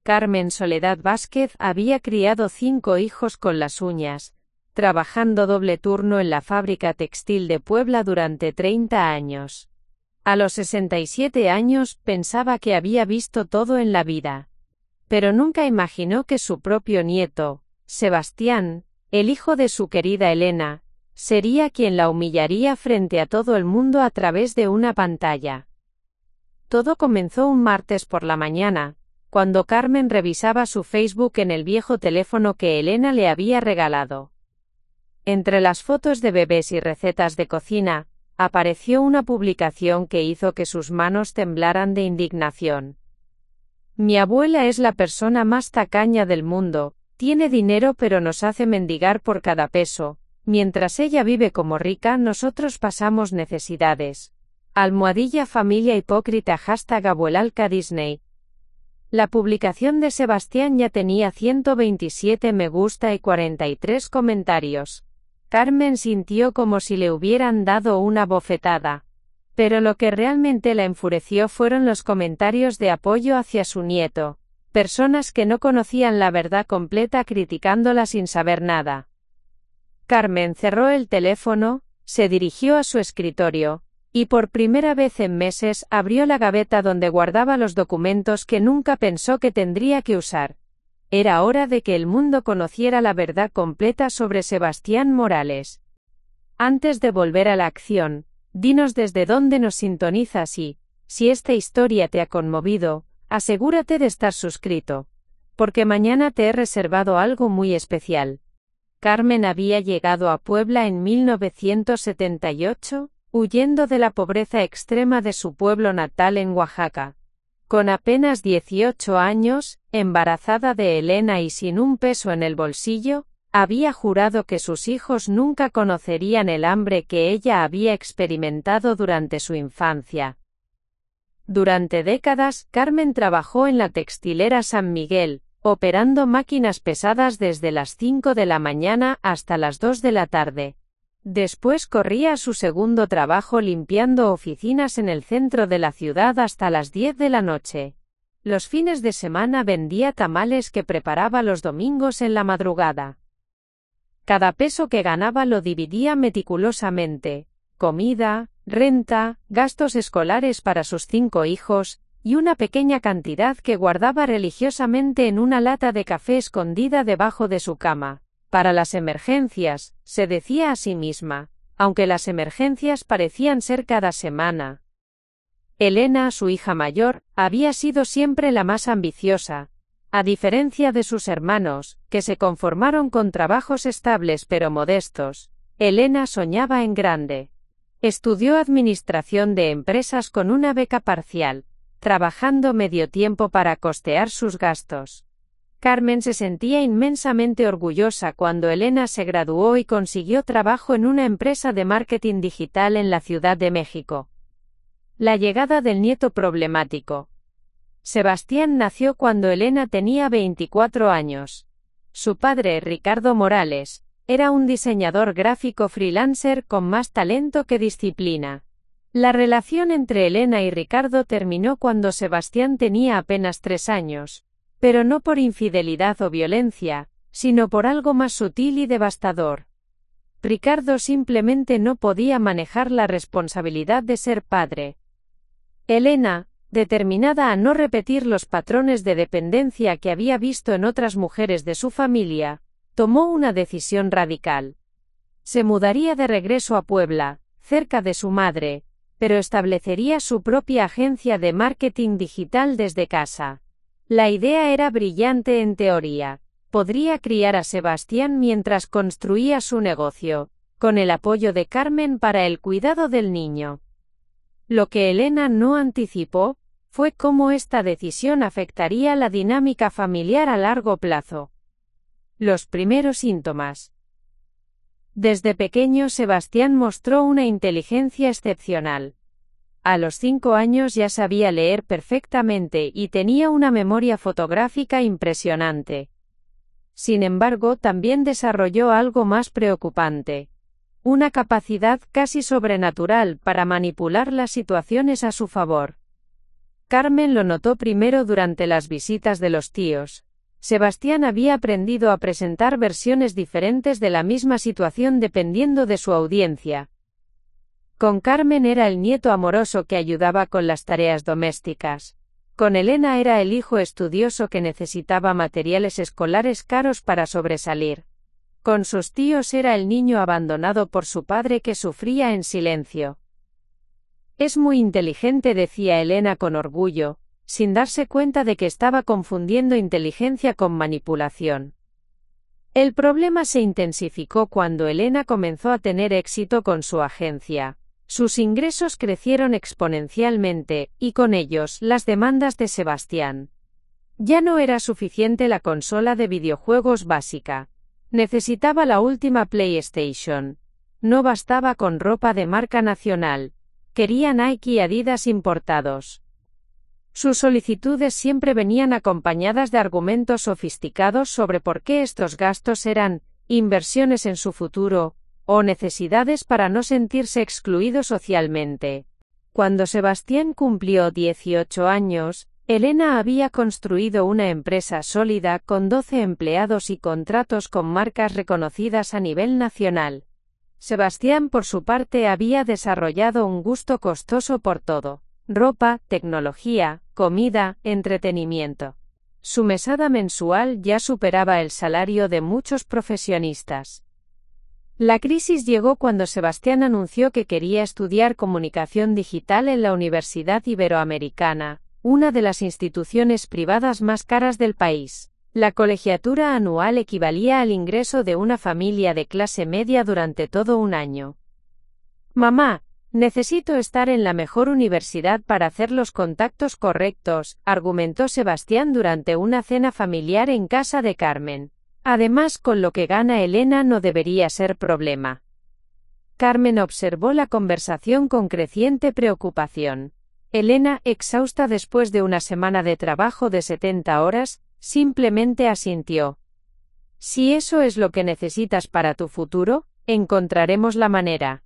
Carmen Soledad Vázquez había criado 5 hijos con las uñas, trabajando doble turno en la fábrica textil de Puebla durante 30 años. A los 67 años pensaba que había visto todo en la vida. Pero nunca imaginó que su propio nieto, Sebastián, el hijo de su querida Elena, sería quien la humillaría frente a todo el mundo a través de una pantalla. Todo comenzó un martes por la mañana, cuando Carmen revisaba su Facebook en el viejo teléfono que Elena le había regalado. Entre las fotos de bebés y recetas de cocina, apareció una publicación que hizo que sus manos temblaran de indignación. Mi abuela es la persona más tacaña del mundo, tiene dinero pero nos hace mendigar por cada peso, mientras ella vive como rica nosotros pasamos necesidades. Almohadilla familia hipócrita #abuelalca Disney. La publicación de Sebastián ya tenía 127 me gusta y 43 comentarios. Carmen sintió como si le hubieran dado una bofetada. Pero lo que realmente la enfureció fueron los comentarios de apoyo hacia su nieto, personas que no conocían la verdad completa criticándola sin saber nada. Carmen cerró el teléfono, se dirigió a su escritorio, y por primera vez en meses abrió la gaveta donde guardaba los documentos que nunca pensó que tendría que usar. Era hora de que el mundo conociera la verdad completa sobre Sebastián Morales. Antes de volver a la acción, dinos desde dónde nos sintonizas y, si esta historia te ha conmovido, asegúrate de estar suscrito, porque mañana te he reservado algo muy especial. Carmen había llegado a Puebla en 1978, huyendo de la pobreza extrema de su pueblo natal en Oaxaca. Con apenas 18 años, embarazada de Elena y sin un peso en el bolsillo, había jurado que sus hijos nunca conocerían el hambre que ella había experimentado durante su infancia. Durante décadas, Carmen trabajó en la textilera San Miguel, operando máquinas pesadas desde las 5 de la mañana hasta las 2 de la tarde. Después corría a su segundo trabajo limpiando oficinas en el centro de la ciudad hasta las 10 de la noche. Los fines de semana vendía tamales que preparaba los domingos en la madrugada. Cada peso que ganaba lo dividía meticulosamente: comida, renta, gastos escolares para sus 5 hijos, y una pequeña cantidad que guardaba religiosamente en una lata de café escondida debajo de su cama. Para las emergencias, se decía a sí misma, aunque las emergencias parecían ser cada semana. Elena, su hija mayor, había sido siempre la más ambiciosa. A diferencia de sus hermanos, que se conformaron con trabajos estables pero modestos, Elena soñaba en grande. Estudió administración de empresas con una beca parcial, trabajando medio tiempo para costear sus gastos. Carmen se sentía inmensamente orgullosa cuando Elena se graduó y consiguió trabajo en una empresa de marketing digital en la Ciudad de México. La llegada del nieto problemático. Sebastián nació cuando Elena tenía 24 años. Su padre, Ricardo Morales, era un diseñador gráfico freelancer con más talento que disciplina. La relación entre Elena y Ricardo terminó cuando Sebastián tenía apenas 3 años. Pero no por infidelidad o violencia, sino por algo más sutil y devastador. Ricardo simplemente no podía manejar la responsabilidad de ser padre. Elena, determinada a no repetir los patrones de dependencia que había visto en otras mujeres de su familia, tomó una decisión radical. Se mudaría de regreso a Puebla, cerca de su madre, pero establecería su propia agencia de marketing digital desde casa. La idea era brillante en teoría. Podría criar a Sebastián mientras construía su negocio, con el apoyo de Carmen para el cuidado del niño. Lo que Elena no anticipó fue cómo esta decisión afectaría la dinámica familiar a largo plazo. Los primeros síntomas. Desde pequeño Sebastián mostró una inteligencia excepcional. A los 5 años ya sabía leer perfectamente y tenía una memoria fotográfica impresionante. Sin embargo, también desarrolló algo más preocupante: una capacidad casi sobrenatural para manipular las situaciones a su favor. Carmen lo notó primero durante las visitas de los tíos. Sebastián había aprendido a presentar versiones diferentes de la misma situación dependiendo de su audiencia. Con Carmen era el nieto amoroso que ayudaba con las tareas domésticas. Con Elena era el hijo estudioso que necesitaba materiales escolares caros para sobresalir. Con sus tíos era el niño abandonado por su padre que sufría en silencio. Es muy inteligente, decía Elena con orgullo, sin darse cuenta de que estaba confundiendo inteligencia con manipulación. El problema se intensificó cuando Elena comenzó a tener éxito con su agencia. Sus ingresos crecieron exponencialmente, y con ellos las demandas de Sebastián. Ya no era suficiente la consola de videojuegos básica. Necesitaba la última PlayStation. No bastaba con ropa de marca nacional. Quería Nike y Adidas importados. Sus solicitudes siempre venían acompañadas de argumentos sofisticados sobre por qué estos gastos eran inversiones en su futuro, o necesidades para no sentirse excluido socialmente. Cuando Sebastián cumplió 18 años, Elena había construido una empresa sólida con 12 empleados y contratos con marcas reconocidas a nivel nacional. Sebastián, por su parte, había desarrollado un gusto costoso por todo: ropa, tecnología, comida, entretenimiento. Su mesada mensual ya superaba el salario de muchos profesionistas. La crisis llegó cuando Sebastián anunció que quería estudiar comunicación digital en la Universidad Iberoamericana, una de las instituciones privadas más caras del país. La colegiatura anual equivalía al ingreso de una familia de clase media durante todo un año. «Mamá, necesito estar en la mejor universidad para hacer los contactos correctos», argumentó Sebastián durante una cena familiar en casa de Carmen. «Además, con lo que gana Elena no debería ser problema». Carmen observó la conversación con creciente preocupación. Elena, exhausta después de una semana de trabajo de 70 horas, simplemente asintió. «Si eso es lo que necesitas para tu futuro, encontraremos la manera».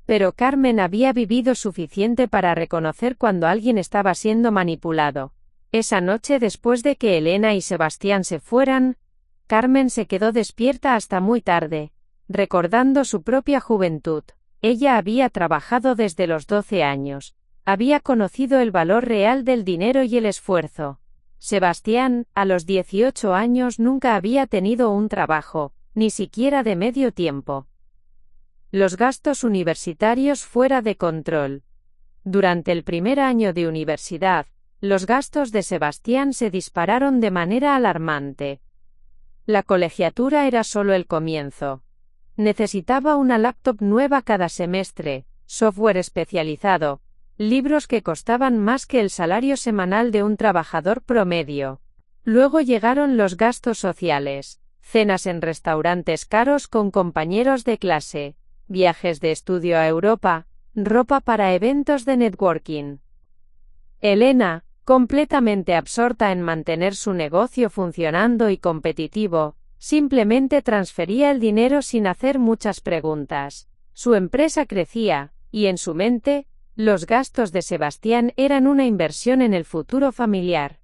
Pero Carmen había vivido suficiente para reconocer cuando alguien estaba siendo manipulado. Esa noche, después de que Elena y Sebastián se fueran, Carmen se quedó despierta hasta muy tarde, recordando su propia juventud. Ella había trabajado desde los 12 años. Había conocido el valor real del dinero y el esfuerzo. Sebastián, a los 18 años, nunca había tenido un trabajo, ni siquiera de medio tiempo. Los gastos universitarios fuera de control. Durante el primer año de universidad, los gastos de Sebastián se dispararon de manera alarmante. La colegiatura era solo el comienzo. Necesitaba una laptop nueva cada semestre, software especializado, libros que costaban más que el salario semanal de un trabajador promedio. Luego llegaron los gastos sociales, cenas en restaurantes caros con compañeros de clase, viajes de estudio a Europa, ropa para eventos de networking. Elena, completamente absorta en mantener su negocio funcionando y competitivo, simplemente transfería el dinero sin hacer muchas preguntas. Su empresa crecía, y en su mente, los gastos de Sebastián eran una inversión en el futuro familiar.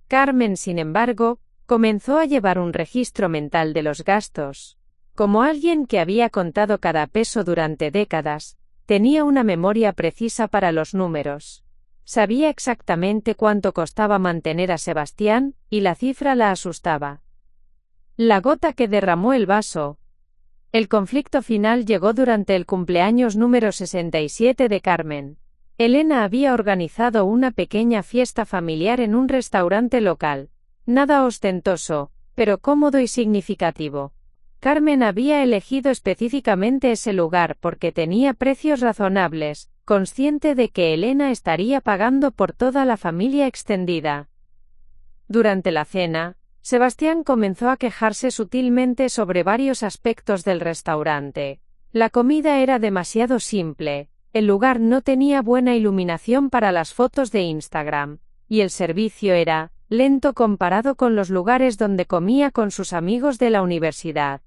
Carmen, sin embargo, comenzó a llevar un registro mental de los gastos. Como alguien que había contado cada peso durante décadas, tenía una memoria precisa para los números. Sabía exactamente cuánto costaba mantener a Sebastián, y la cifra la asustaba. La gota que derramó el vaso. El conflicto final llegó durante el cumpleaños número 67 de Carmen. Elena había organizado una pequeña fiesta familiar en un restaurante local. Nada ostentoso, pero cómodo y significativo. Carmen había elegido específicamente ese lugar porque tenía precios razonables, consciente de que Elena estaría pagando por toda la familia extendida. Durante la cena, Sebastián comenzó a quejarse sutilmente sobre varios aspectos del restaurante. La comida era demasiado simple, el lugar no tenía buena iluminación para las fotos de Instagram, y el servicio era lento comparado con los lugares donde comía con sus amigos de la universidad.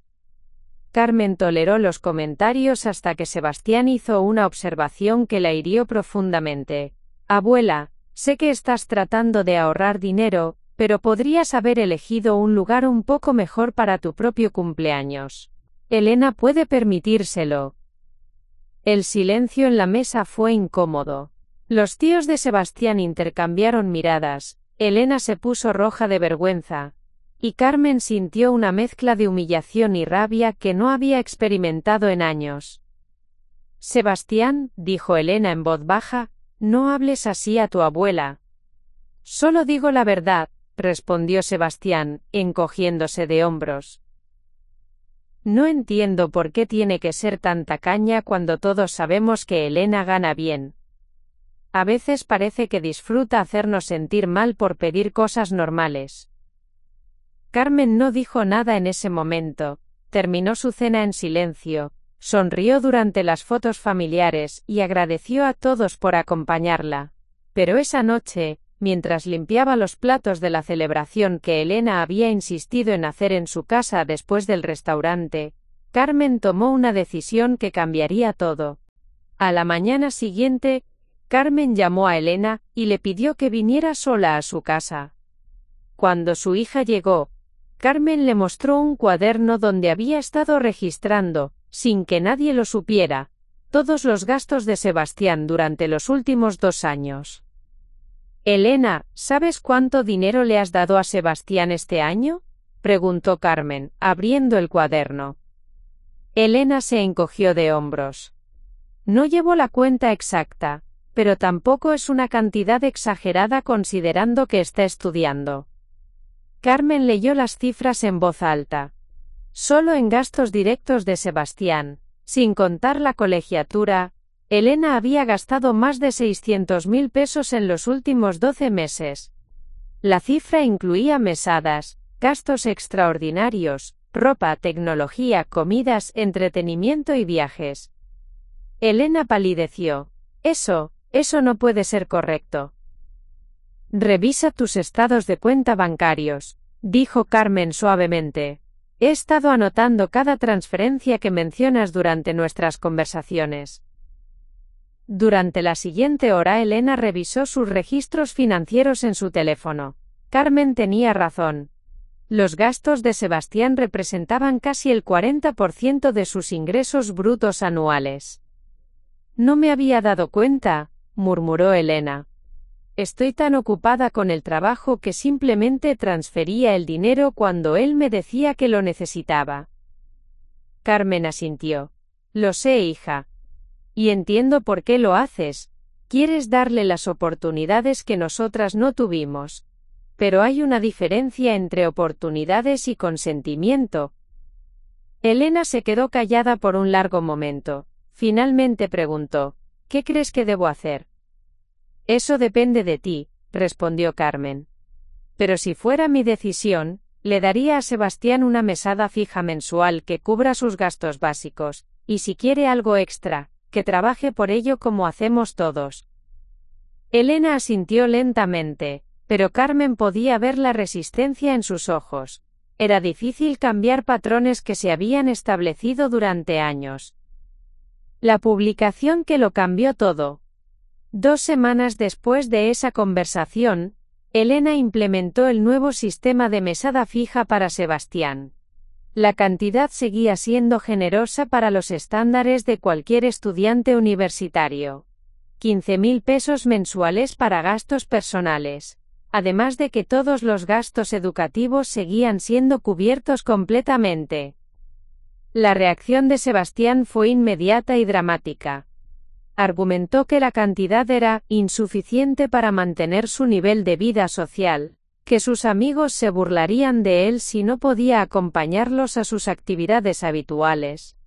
Carmen toleró los comentarios hasta que Sebastián hizo una observación que la hirió profundamente. Abuela, sé que estás tratando de ahorrar dinero, pero podrías haber elegido un lugar un poco mejor para tu propio cumpleaños. Elena puede permitírselo. El silencio en la mesa fue incómodo. Los tíos de Sebastián intercambiaron miradas, Elena se puso roja de vergüenza, y Carmen sintió una mezcla de humillación y rabia que no había experimentado en años. Sebastián, dijo Elena en voz baja, no hables así a tu abuela. Solo digo la verdad, respondió Sebastián, encogiéndose de hombros. No entiendo por qué tiene que ser tan tacaña cuando todos sabemos que Elena gana bien. A veces parece que disfruta hacernos sentir mal por pedir cosas normales. Carmen no dijo nada en ese momento, terminó su cena en silencio, sonrió durante las fotos familiares y agradeció a todos por acompañarla. Pero esa noche, mientras limpiaba los platos de la celebración que Elena había insistido en hacer en su casa después del restaurante, Carmen tomó una decisión que cambiaría todo. A la mañana siguiente, Carmen llamó a Elena y le pidió que viniera sola a su casa. Cuando su hija llegó, Carmen le mostró un cuaderno donde había estado registrando, sin que nadie lo supiera, todos los gastos de Sebastián durante los últimos 2 años. Elena, ¿sabes cuánto dinero le has dado a Sebastián este año? Preguntó Carmen, abriendo el cuaderno. Elena se encogió de hombros. No llevo la cuenta exacta, pero tampoco es una cantidad exagerada considerando que está estudiando. Carmen leyó las cifras en voz alta. Solo en gastos directos de Sebastián, sin contar la colegiatura, Elena había gastado más de 600.000 pesos en los últimos 12 meses. La cifra incluía mesadas, gastos extraordinarios, ropa, tecnología, comidas, entretenimiento y viajes. Elena palideció. Eso no puede ser correcto. Revisa tus estados de cuenta bancarios, dijo Carmen suavemente. He estado anotando cada transferencia que mencionas durante nuestras conversaciones. Durante la siguiente hora Elena revisó sus registros financieros en su teléfono. Carmen tenía razón. Los gastos de Sebastián representaban casi el 40% de sus ingresos brutos anuales. No me había dado cuenta, murmuró Elena. Estoy tan ocupada con el trabajo que simplemente transfería el dinero cuando él me decía que lo necesitaba. Carmen asintió. Lo sé, hija. Y entiendo por qué lo haces. Quieres darle las oportunidades que nosotras no tuvimos. Pero hay una diferencia entre oportunidades y consentimiento. Elena se quedó callada por un largo momento. Finalmente preguntó, ¿qué crees que debo hacer? Eso depende de ti, respondió Carmen. Pero si fuera mi decisión, le daría a Sebastián una mesada fija mensual que cubra sus gastos básicos, y si quiere algo extra, que trabaje por ello como hacemos todos. Elena asintió lentamente, pero Carmen podía ver la resistencia en sus ojos. Era difícil cambiar patrones que se habían establecido durante años. La publicación que lo cambió todo. 2 semanas después de esa conversación, Elena implementó el nuevo sistema de mesada fija para Sebastián. La cantidad seguía siendo generosa para los estándares de cualquier estudiante universitario. 15.000 pesos mensuales para gastos personales, además de que todos los gastos educativos seguían siendo cubiertos completamente. La reacción de Sebastián fue inmediata y dramática. Argumentó que la cantidad era insuficiente para mantener su nivel de vida social, que sus amigos se burlarían de él si no podía acompañarlos a sus actividades habituales,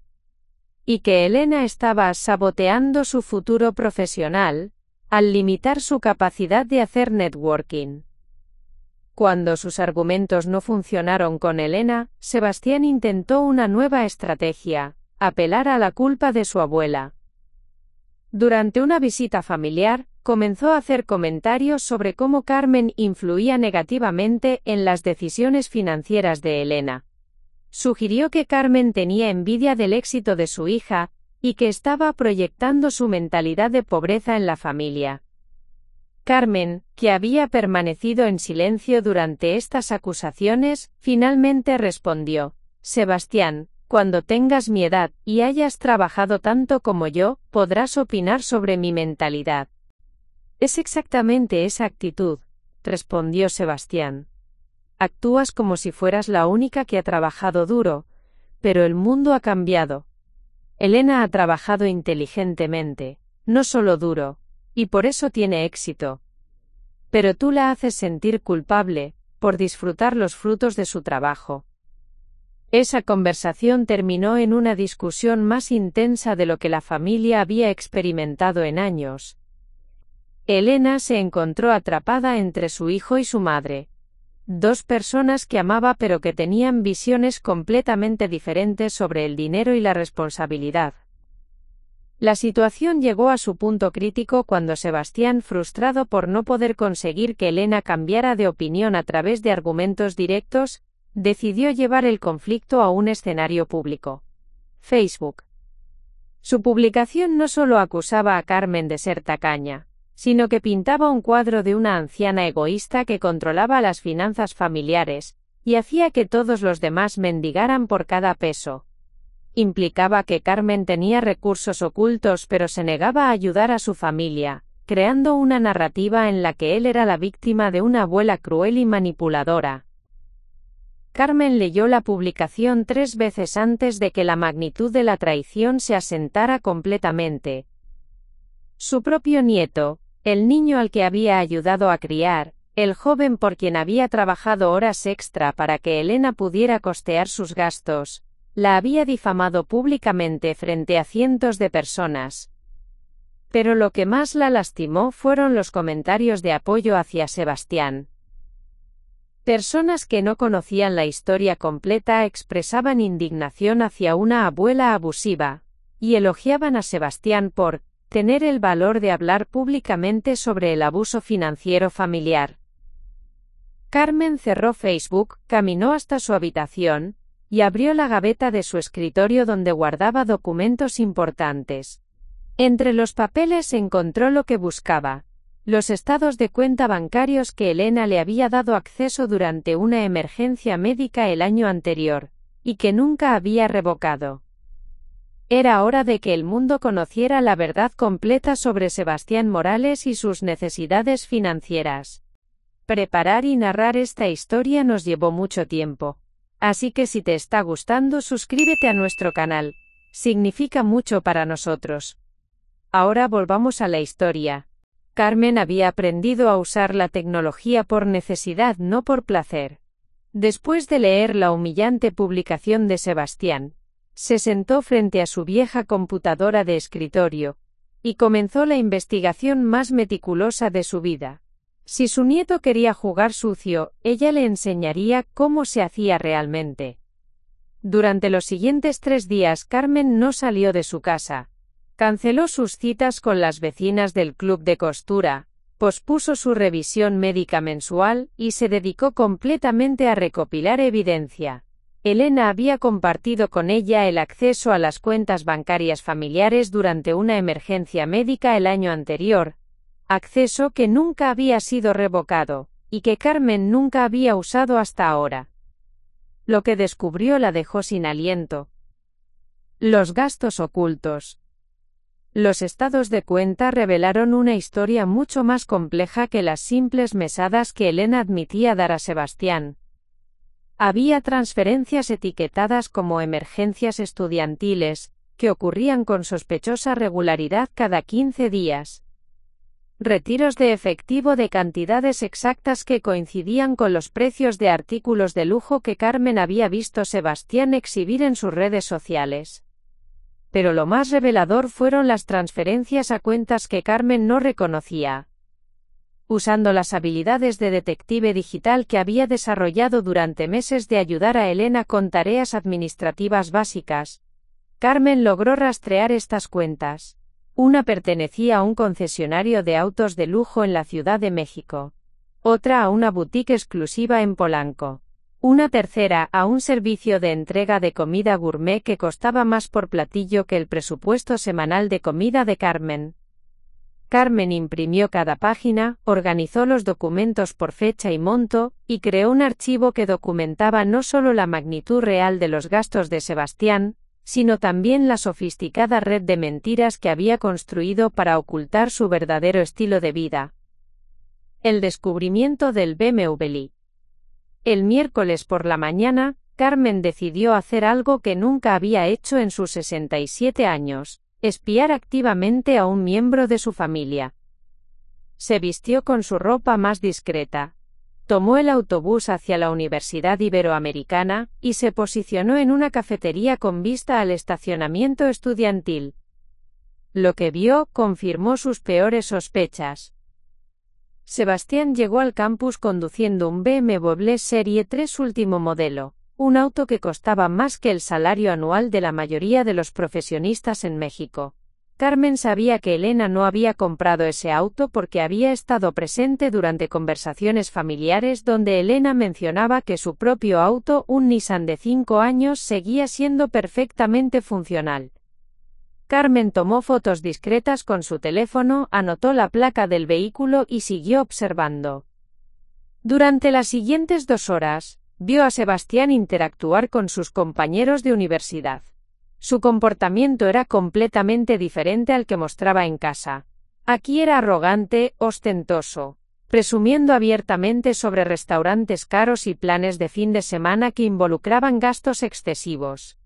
y que Elena estaba saboteando su futuro profesional, al limitar su capacidad de hacer networking. Cuando sus argumentos no funcionaron con Elena, Sebastián intentó una nueva estrategia, apelar a la culpa de su abuela. Durante una visita familiar, comenzó a hacer comentarios sobre cómo Carmen influía negativamente en las decisiones financieras de Elena. Sugirió que Carmen tenía envidia del éxito de su hija, y que estaba proyectando su mentalidad de pobreza en la familia. Carmen, que había permanecido en silencio durante estas acusaciones, finalmente respondió: Sebastián, cuando tengas mi edad, y hayas trabajado tanto como yo, podrás opinar sobre mi mentalidad. Es exactamente esa actitud, respondió Sebastián. Actúas como si fueras la única que ha trabajado duro, pero el mundo ha cambiado. Elena ha trabajado inteligentemente, no solo duro, y por eso tiene éxito. Pero tú la haces sentir culpable, por disfrutar los frutos de su trabajo. Esa conversación terminó en una discusión más intensa de lo que la familia había experimentado en años. Elena se encontró atrapada entre su hijo y su madre. Dos personas que amaba pero que tenían visiones completamente diferentes sobre el dinero y la responsabilidad. La situación llegó a su punto crítico cuando Sebastián, frustrado por no poder conseguir que Elena cambiara de opinión a través de argumentos directos, decidió llevar el conflicto a un escenario público. Facebook. Su publicación no solo acusaba a Carmen de ser tacaña, sino que pintaba un cuadro de una anciana egoísta que controlaba las finanzas familiares, y hacía que todos los demás mendigaran por cada peso. Implicaba que Carmen tenía recursos ocultos pero se negaba a ayudar a su familia, creando una narrativa en la que él era la víctima de una abuela cruel y manipuladora. Carmen leyó la publicación 3 veces antes de que la magnitud de la traición se asentara completamente. Su propio nieto, el niño al que había ayudado a criar, el joven por quien había trabajado horas extra para que Elena pudiera costear sus gastos, la había difamado públicamente frente a cientos de personas. Pero lo que más la lastimó fueron los comentarios de apoyo hacia Sebastián. Personas que no conocían la historia completa expresaban indignación hacia una abuela abusiva, y elogiaban a Sebastián por tener el valor de hablar públicamente sobre el abuso financiero familiar. Carmen cerró Facebook, caminó hasta su habitación, y abrió la gaveta de su escritorio donde guardaba documentos importantes. Entre los papeles encontró lo que buscaba: los estados de cuenta bancarios que Elena le había dado acceso durante una emergencia médica el año anterior, y que nunca había revocado. Era hora de que el mundo conociera la verdad completa sobre Sebastián Morales y sus necesidades financieras. Preparar y narrar esta historia nos llevó mucho tiempo. Así que si te está gustando, suscríbete a nuestro canal. Significa mucho para nosotros. Ahora volvamos a la historia. Carmen había aprendido a usar la tecnología por necesidad, no por placer. Después de leer la humillante publicación de Sebastián, se sentó frente a su vieja computadora de escritorio, y comenzó la investigación más meticulosa de su vida. Si su nieto quería jugar sucio, ella le enseñaría cómo se hacía realmente. Durante los siguientes 3 días Carmen no salió de su casa. Canceló sus citas con las vecinas del club de costura, pospuso su revisión médica mensual, y se dedicó completamente a recopilar evidencia. Elena había compartido con ella el acceso a las cuentas bancarias familiares durante una emergencia médica el año anterior, acceso que nunca había sido revocado, y que Carmen nunca había usado hasta ahora. Lo que descubrió la dejó sin aliento. Los gastos ocultos. Los estados de cuenta revelaron una historia mucho más compleja que las simples mesadas que Elena admitía dar a Sebastián. Había transferencias etiquetadas como emergencias estudiantiles, que ocurrían con sospechosa regularidad cada 15 días. Retiros de efectivo de cantidades exactas que coincidían con los precios de artículos de lujo que Carmen había visto Sebastián exhibir en sus redes sociales. Pero lo más revelador fueron las transferencias a cuentas que Carmen no reconocía. Usando las habilidades de detective digital que había desarrollado durante meses de ayudar a Elena con tareas administrativas básicas, Carmen logró rastrear estas cuentas. Una pertenecía a un concesionario de autos de lujo en la Ciudad de México. Otra a una boutique exclusiva en Polanco. Una tercera a un servicio de entrega de comida gourmet que costaba más por platillo que el presupuesto semanal de comida de Carmen. Carmen imprimió cada página, organizó los documentos por fecha y monto, y creó un archivo que documentaba no solo la magnitud real de los gastos de Sebastián, sino también la sofisticada red de mentiras que había construido para ocultar su verdadero estilo de vida. El descubrimiento del BMW. El miércoles por la mañana, Carmen decidió hacer algo que nunca había hecho en sus 67 años. Espiar activamente a un miembro de su familia. Se vistió con su ropa más discreta. Tomó el autobús hacia la Universidad Iberoamericana, y se posicionó en una cafetería con vista al estacionamiento estudiantil. Lo que vio confirmó sus peores sospechas. Sebastián llegó al campus conduciendo un BMW Serie 3 último modelo. Un auto que costaba más que el salario anual de la mayoría de los profesionistas en México. Carmen sabía que Elena no había comprado ese auto porque había estado presente durante conversaciones familiares donde Elena mencionaba que su propio auto, un Nissan de 5 años, seguía siendo perfectamente funcional. Carmen tomó fotos discretas con su teléfono, anotó la placa del vehículo y siguió observando. Durante las siguientes 2 horas, vio a Sebastián interactuar con sus compañeros de universidad. Su comportamiento era completamente diferente al que mostraba en casa. Aquí era arrogante, ostentoso, presumiendo abiertamente sobre restaurantes caros y planes de fin de semana que involucraban gastos excesivos.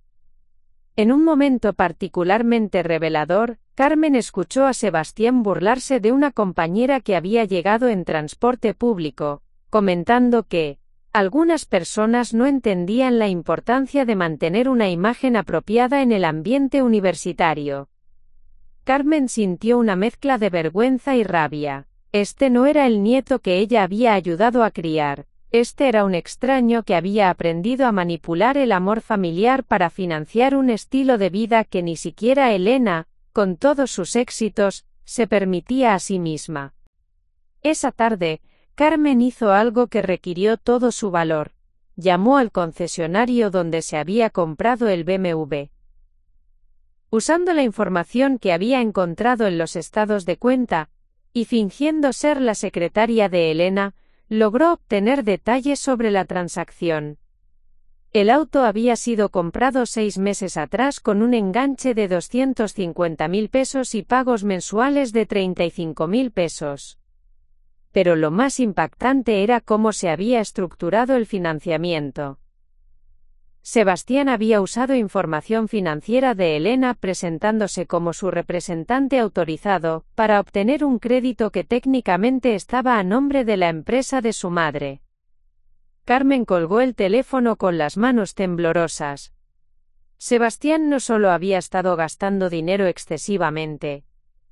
En un momento particularmente revelador, Carmen escuchó a Sebastián burlarse de una compañera que había llegado en transporte público, comentando que algunas personas no entendían la importancia de mantener una imagen apropiada en el ambiente universitario. Carmen sintió una mezcla de vergüenza y rabia. Este no era el nieto que ella había ayudado a criar. Este era un extraño que había aprendido a manipular el amor familiar para financiar un estilo de vida que ni siquiera Elena, con todos sus éxitos, se permitía a sí misma. Esa tarde, Carmen hizo algo que requirió todo su valor. Llamó al concesionario donde se había comprado el BMW. Usando la información que había encontrado en los estados de cuenta, y fingiendo ser la secretaria de Elena, logró obtener detalles sobre la transacción. El auto había sido comprado 6 meses atrás con un enganche de 250,000 pesos y pagos mensuales de 35,000 pesos. Pero lo más impactante era cómo se había estructurado el financiamiento. Sebastián había usado información financiera de Elena presentándose como su representante autorizado, para obtener un crédito que técnicamente estaba a nombre de la empresa de su madre. Carmen colgó el teléfono con las manos temblorosas. Sebastián no solo había estado gastando dinero excesivamente,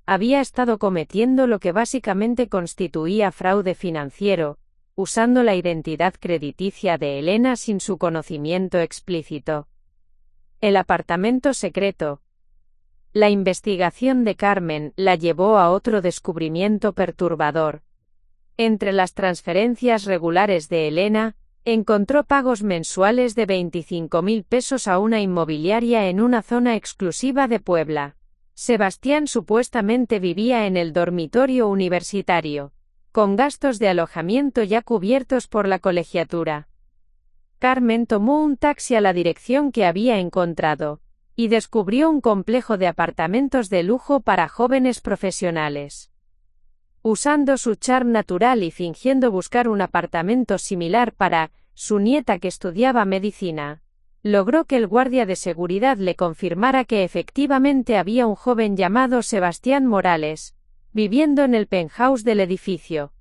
había estado cometiendo lo que básicamente constituía fraude financiero, usando la identidad crediticia de Elena sin su conocimiento explícito. El apartamento secreto. La investigación de Carmen la llevó a otro descubrimiento perturbador. Entre las transferencias regulares de Elena, encontró pagos mensuales de 25,000 pesos a una inmobiliaria en una zona exclusiva de Puebla. Sebastián supuestamente vivía en el dormitorio universitario, con gastos de alojamiento ya cubiertos por la colegiatura. Carmen tomó un taxi a la dirección que había encontrado, y descubrió un complejo de apartamentos de lujo para jóvenes profesionales. Usando su charm natural y fingiendo buscar un apartamento similar para su nieta que estudiaba medicina, logró que el guardia de seguridad le confirmara que efectivamente había un joven llamado Sebastián Morales, viviendo en el penthouse del edificio.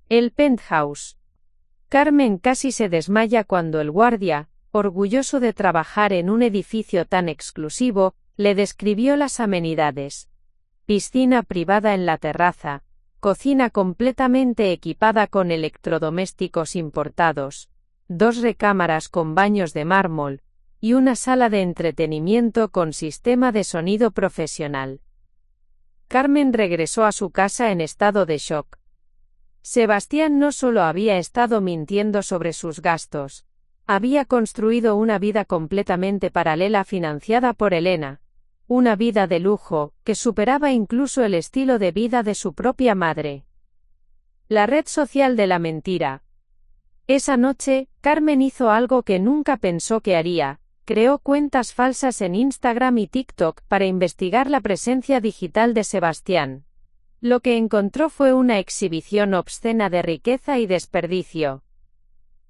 El penthouse. Carmen casi se desmaya cuando el guardia, orgulloso de trabajar en un edificio tan exclusivo, le describió las amenidades. Piscina privada en la terraza, cocina completamente equipada con electrodomésticos importados, 2 recámaras con baños de mármol, y una sala de entretenimiento con sistema de sonido profesional. Carmen regresó a su casa en estado de shock. Sebastián no solo había estado mintiendo sobre sus gastos, había construido una vida completamente paralela financiada por Elena. una vida de lujo, que superaba incluso el estilo de vida de su propia madre. La red social de la mentira. Esa noche, Carmen hizo algo que nunca pensó que haría: creó cuentas falsas en Instagram y TikTok para investigar la presencia digital de Sebastián. Lo que encontró fue una exhibición obscena de riqueza y desperdicio.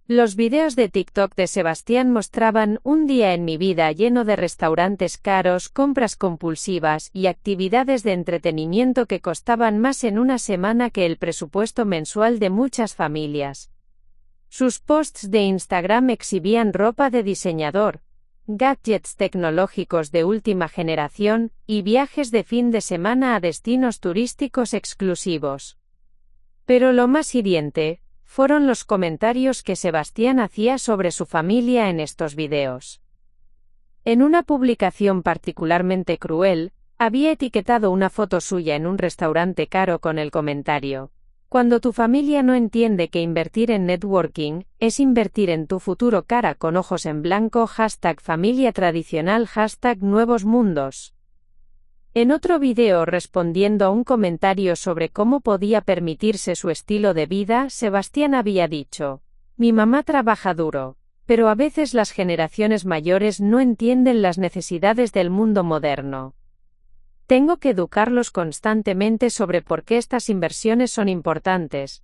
Los videos de TikTok de Sebastián mostraban un día en mi vida lleno de restaurantes caros, compras compulsivas y actividades de entretenimiento que costaban más en una semana que el presupuesto mensual de muchas familias. Sus posts de Instagram exhibían ropa de diseñador, gadgets tecnológicos de última generación, y viajes de fin de semana a destinos turísticos exclusivos. Pero lo más hiriente fueron los comentarios que Sebastián hacía sobre su familia en estos videos. En una publicación particularmente cruel, había etiquetado una foto suya en un restaurante caro con el comentario: cuando tu familia no entiende que invertir en networking es invertir en tu futuro, cara con ojos en blanco, #familia tradicional, #nuevos mundos. En otro video respondiendo a un comentario sobre cómo podía permitirse su estilo de vida, Sebastián había dicho: mi mamá trabaja duro, pero a veces las generaciones mayores no entienden las necesidades del mundo moderno. Tengo que educarlos constantemente sobre por qué estas inversiones son importantes.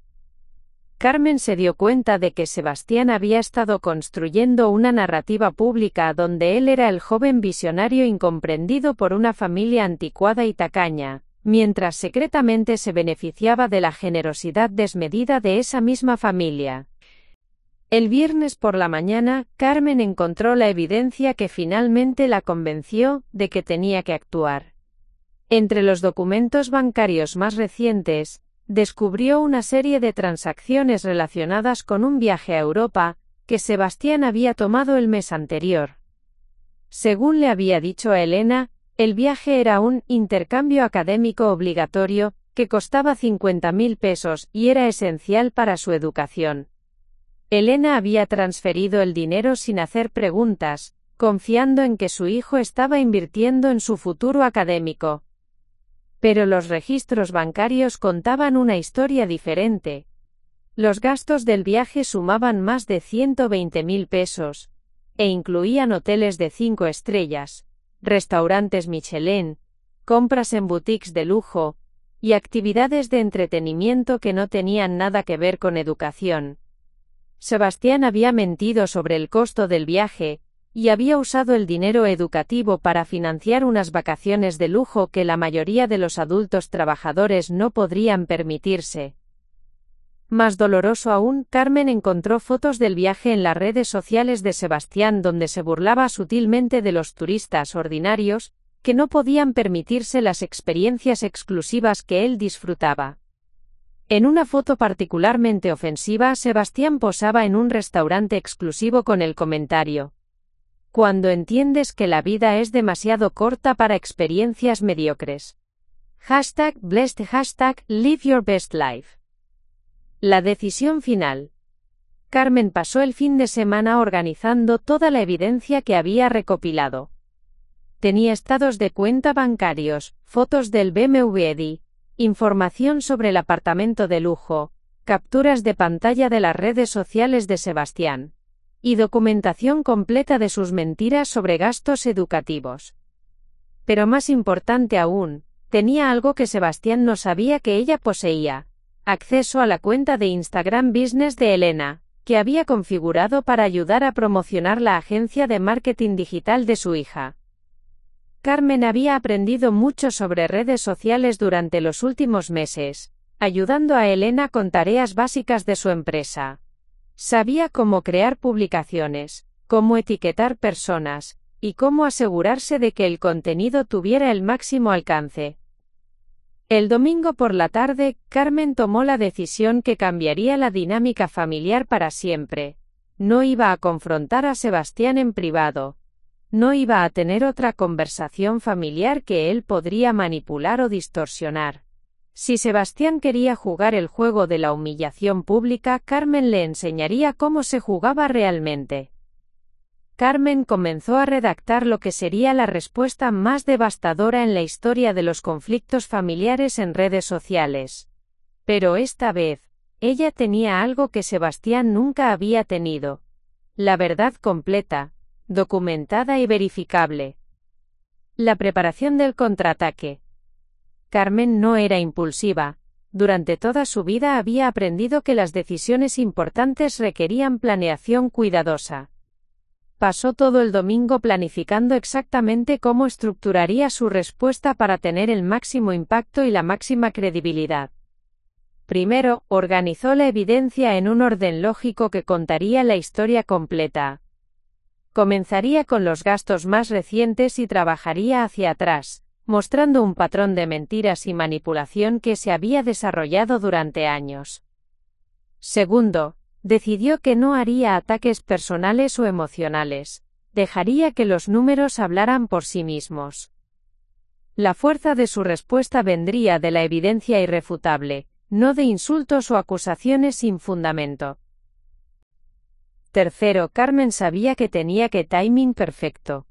Carmen se dio cuenta de que Sebastián había estado construyendo una narrativa pública donde él era el joven visionario incomprendido por una familia anticuada y tacaña, mientras secretamente se beneficiaba de la generosidad desmedida de esa misma familia. El viernes por la mañana, Carmen encontró la evidencia que finalmente la convenció de que tenía que actuar. Entre los documentos bancarios más recientes, descubrió una serie de transacciones relacionadas con un viaje a Europa, que Sebastián había tomado el mes anterior. Según le había dicho a Elena, el viaje era un intercambio académico obligatorio, que costaba 50.000 pesos y era esencial para su educación. Elena había transferido el dinero sin hacer preguntas, confiando en que su hijo estaba invirtiendo en su futuro académico. Pero los registros bancarios contaban una historia diferente. Los gastos del viaje sumaban más de 120.000 pesos, e incluían hoteles de 5 estrellas, restaurantes Michelin, compras en boutiques de lujo, y actividades de entretenimiento que no tenían nada que ver con educación. Sebastián había mentido sobre el costo del viaje, y había usado el dinero educativo para financiar unas vacaciones de lujo que la mayoría de los adultos trabajadores no podrían permitirse. Más doloroso aún, Carmen encontró fotos del viaje en las redes sociales de Sebastián donde se burlaba sutilmente de los turistas ordinarios, que no podían permitirse las experiencias exclusivas que él disfrutaba. En una foto particularmente ofensiva, Sebastián posaba en un restaurante exclusivo con el comentario: cuando entiendes que la vida es demasiado corta para experiencias mediocres. #blessed, #live your best life. La decisión final. Carmen pasó el fin de semana organizando toda la evidencia que había recopilado. Tenía estados de cuenta bancarios, fotos del BMW Eddy, información sobre el apartamento de lujo, capturas de pantalla de las redes sociales de Sebastián, y documentación completa de sus mentiras sobre gastos educativos. Pero más importante aún, tenía algo que Sebastián no sabía que ella poseía: acceso a la cuenta de Instagram Business de Elena, que había configurado para ayudar a promocionar la agencia de marketing digital de su hija. Carmen había aprendido mucho sobre redes sociales durante los últimos meses, ayudando a Elena con tareas básicas de su empresa. Sabía cómo crear publicaciones, cómo etiquetar personas, y cómo asegurarse de que el contenido tuviera el máximo alcance. El domingo por la tarde, Carmen tomó la decisión que cambiaría la dinámica familiar para siempre. No iba a confrontar a Sebastián en privado. No iba a tener otra conversación familiar que él podría manipular o distorsionar. Si Sebastián quería jugar el juego de la humillación pública, Carmen le enseñaría cómo se jugaba realmente. Carmen comenzó a redactar lo que sería la respuesta más devastadora en la historia de los conflictos familiares en redes sociales. Pero esta vez, ella tenía algo que Sebastián nunca había tenido: la verdad completa, documentada y verificable. La preparación del contraataque. Carmen no era impulsiva. Durante toda su vida había aprendido que las decisiones importantes requerían planeación cuidadosa. Pasó todo el domingo planificando exactamente cómo estructuraría su respuesta para tener el máximo impacto y la máxima credibilidad. Primero, organizó la evidencia en un orden lógico que contaría la historia completa. Comenzaría con los gastos más recientes y trabajaría hacia atrás, mostrando un patrón de mentiras y manipulación que se había desarrollado durante años. Segundo, decidió que no haría ataques personales o emocionales. Dejaría que los números hablaran por sí mismos. La fuerza de su respuesta vendría de la evidencia irrefutable, no de insultos o acusaciones sin fundamento. Tercero, Carmen sabía que tenía que timing perfecto.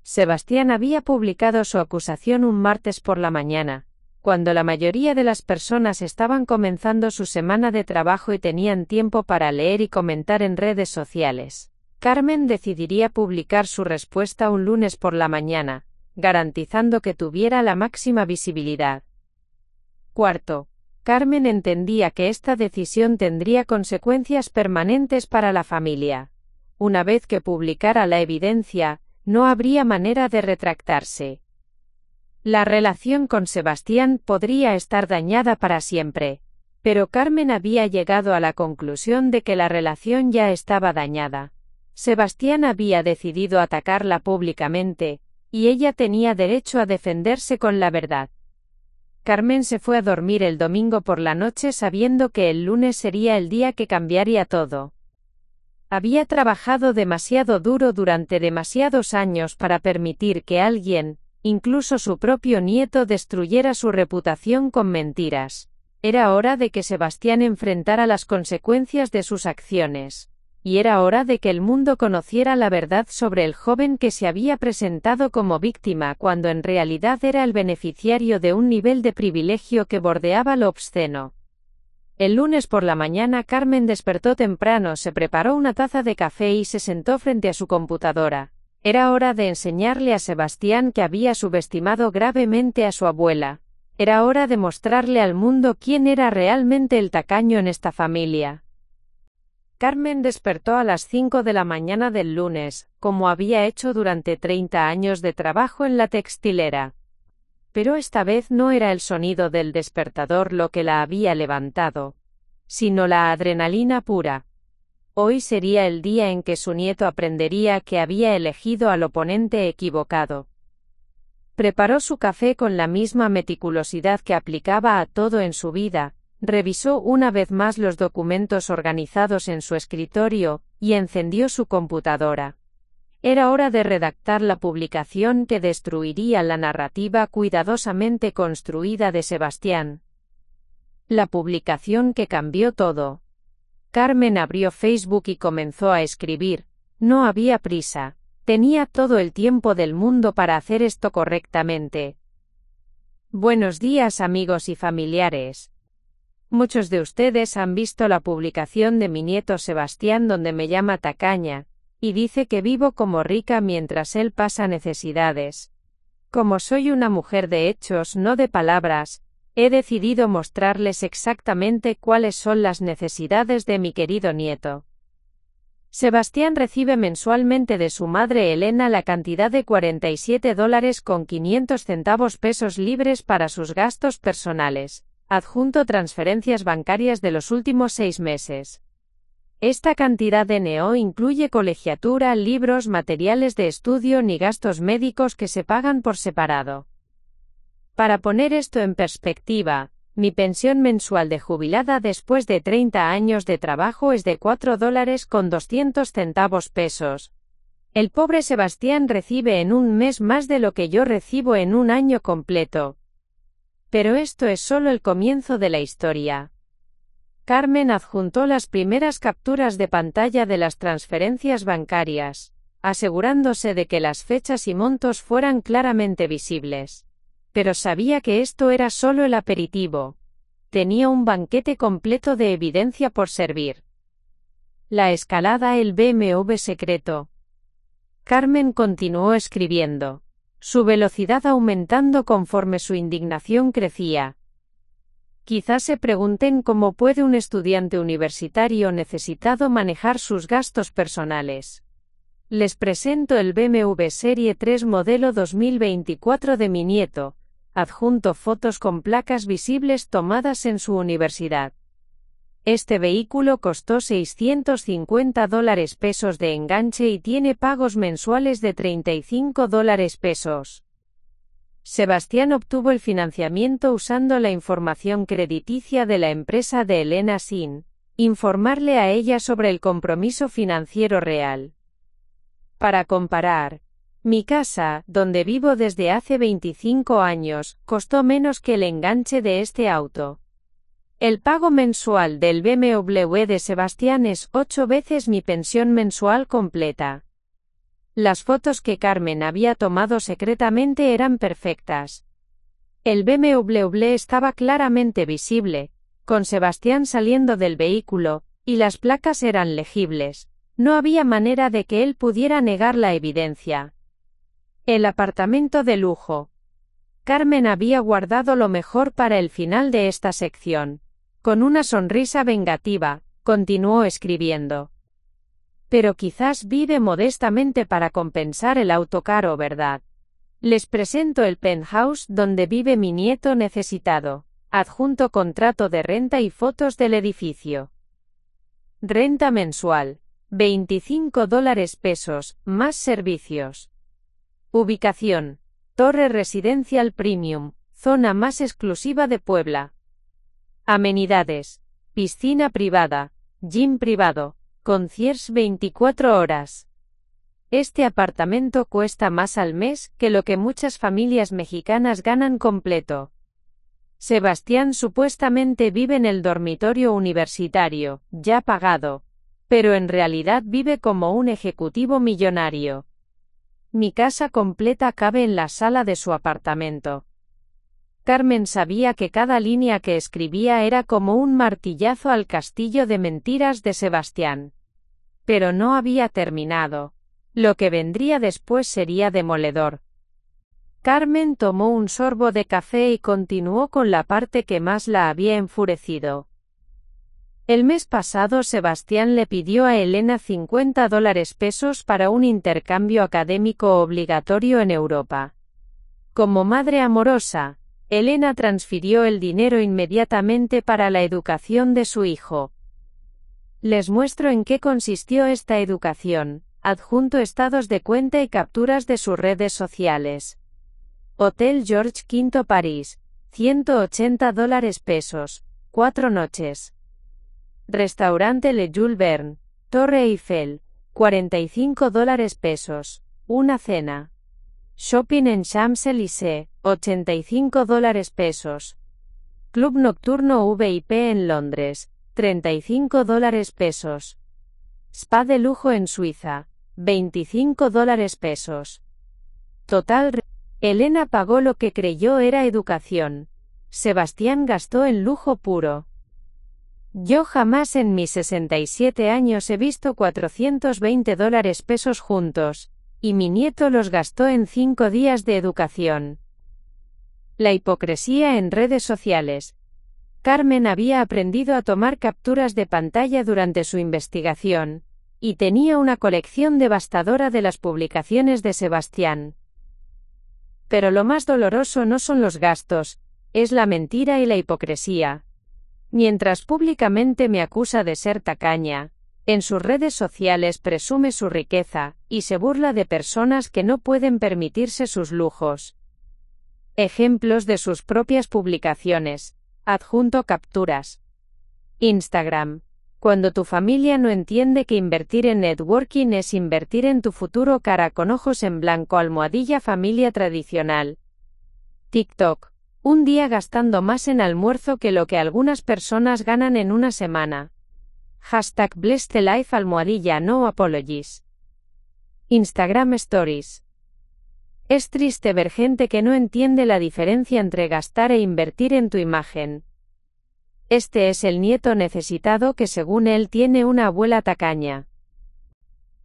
Sebastián había publicado su acusación un martes por la mañana, cuando la mayoría de las personas estaban comenzando su semana de trabajo y tenían tiempo para leer y comentar en redes sociales. Carmen decidiría publicar su respuesta un lunes por la mañana, garantizando que tuviera la máxima visibilidad. Cuarto, Carmen entendía que esta decisión tendría consecuencias permanentes para la familia. Una vez que publicara la evidencia, no habría manera de retractarse. La relación con Sebastián podría estar dañada para siempre, pero Carmen había llegado a la conclusión de que la relación ya estaba dañada. Sebastián había decidido atacarla públicamente, y ella tenía derecho a defenderse con la verdad. Carmen se fue a dormir el domingo por la noche sabiendo que el lunes sería el día que cambiaría todo. Había trabajado demasiado duro durante demasiados años para permitir que alguien, incluso su propio nieto, destruyera su reputación con mentiras. Era hora de que Sebastián enfrentara las consecuencias de sus acciones. Y era hora de que el mundo conociera la verdad sobre el joven que se había presentado como víctima cuando en realidad era el beneficiario de un nivel de privilegio que bordeaba lo obsceno. El lunes por la mañana Carmen despertó temprano, se preparó una taza de café y se sentó frente a su computadora. Era hora de enseñarle a Sebastián que había subestimado gravemente a su abuela. Era hora de mostrarle al mundo quién era realmente el tacaño en esta familia. Carmen despertó a las 5 de la mañana del lunes, como había hecho durante 30 años de trabajo en la textilera. Pero esta vez no era el sonido del despertador lo que la había levantado, sino la adrenalina pura. Hoy sería el día en que su nieto aprendería que había elegido al oponente equivocado. Preparó su café con la misma meticulosidad que aplicaba a todo en su vida, revisó una vez más los documentos organizados en su escritorio, y encendió su computadora. Era hora de redactar la publicación que destruiría la narrativa cuidadosamente construida de Sebastián. La publicación que cambió todo. Carmen abrió Facebook y comenzó a escribir. No había prisa. Tenía todo el tiempo del mundo para hacer esto correctamente. Buenos días, amigos y familiares. Muchos de ustedes han visto la publicación de mi nieto Sebastián donde me llama tacaña, y dice que vivo como rica mientras él pasa necesidades. Como soy una mujer de hechos, no de palabras, he decidido mostrarles exactamente cuáles son las necesidades de mi querido nieto. Sebastián recibe mensualmente de su madre Elena la cantidad de $47.500 libres para sus gastos personales. Adjunto transferencias bancarias de los últimos 6 meses. Esta cantidad no incluye colegiatura, libros, materiales de estudio ni gastos médicos que se pagan por separado. Para poner esto en perspectiva, mi pensión mensual de jubilada después de 30 años de trabajo es de $4.200. El pobre Sebastián recibe en un mes más de lo que yo recibo en un año completo. Pero esto es solo el comienzo de la historia. Carmen adjuntó las primeras capturas de pantalla de las transferencias bancarias. asegurándose de que las fechas y montos fueran claramente visibles. Pero sabía que esto era solo el aperitivo. Tenía un banquete completo de evidencia por servir. La escalada el BMW secreto. Carmen continuó escribiendo, su velocidad aumentando conforme su indignación crecía. Quizás se pregunten cómo puede un estudiante universitario necesitado manejar sus gastos personales. Les presento el BMW Serie 3 modelo 2024 de mi nieto, adjunto fotos con placas visibles tomadas en su universidad. Este vehículo costó $650 de enganche y tiene pagos mensuales de $35. Sebastián obtuvo el financiamiento usando la información crediticia de la empresa de Elena sin informarle a ella sobre el compromiso financiero real. Para comparar, mi casa, donde vivo desde hace 25 años, costó menos que el enganche de este auto. El pago mensual del BMW de Sebastián es 8 veces mi pensión mensual completa. Las fotos que Carmen había tomado secretamente eran perfectas. El BMW estaba claramente visible, con Sebastián saliendo del vehículo, y las placas eran legibles. No había manera de que él pudiera negar la evidencia. El apartamento de lujo. Carmen había guardado lo mejor para el final de esta sección. Con una sonrisa vengativa, continuó escribiendo. Pero quizás vive modestamente para compensar el auto caro, ¿verdad? Les presento el penthouse donde vive mi nieto necesitado. Adjunto contrato de renta y fotos del edificio. Renta mensual. $25 más servicios. Ubicación. Torre Residencial Premium, zona más exclusiva de Puebla. Amenidades. Piscina privada, gym privado, concierge 24 horas. Este apartamento cuesta más al mes que lo que muchas familias mexicanas ganan completo. Sebastián supuestamente vive en el dormitorio universitario, ya pagado, pero en realidad vive como un ejecutivo millonario. Mi casa completa cabe en la sala de su apartamento. Carmen sabía que cada línea que escribía era como un martillazo al castillo de mentiras de Sebastián. Pero no había terminado. Lo que vendría después sería demoledor. Carmen tomó un sorbo de café y continuó con la parte que más la había enfurecido. El mes pasado Sebastián le pidió a Elena $50 para un intercambio académico obligatorio en Europa. Como madre amorosa, Elena transfirió el dinero inmediatamente para la educación de su hijo. Les muestro en qué consistió esta educación. Adjunto estados de cuenta y capturas de sus redes sociales. Hotel George V París, $180, 4 noches. Restaurante Le Jules Verne, Torre Eiffel, $45, una cena. Shopping en Champs-Élysées, $85. Club nocturno VIP en Londres, $35. Spa de lujo en Suiza, $25. Total. Elena pagó lo que creyó era educación. Sebastián gastó en lujo puro. Yo jamás en mis 67 años he visto $420 juntos, y mi nieto los gastó en 5 días de educación. La hipocresía en redes sociales. Carmen había aprendido a tomar capturas de pantalla durante su investigación, y tenía una colección devastadora de las publicaciones de Sebastián. Pero lo más doloroso no son los gastos, es la mentira y la hipocresía. Mientras públicamente me acusa de ser tacaña, en sus redes sociales presume su riqueza, y se burla de personas que no pueden permitirse sus lujos. Ejemplos de sus propias publicaciones. Adjunto capturas. Instagram. Cuando tu familia no entiende que invertir en networking es invertir en tu futuro, cara con ojos en blanco, familia tradicional. TikTok. Un día gastando más en almuerzo que lo que algunas personas ganan en una semana. #BlessTheLife #no apologies. Instagram Stories. Es triste ver gente que no entiende la diferencia entre gastar e invertir en tu imagen. Este es el nieto necesitado que según él tiene una abuela tacaña.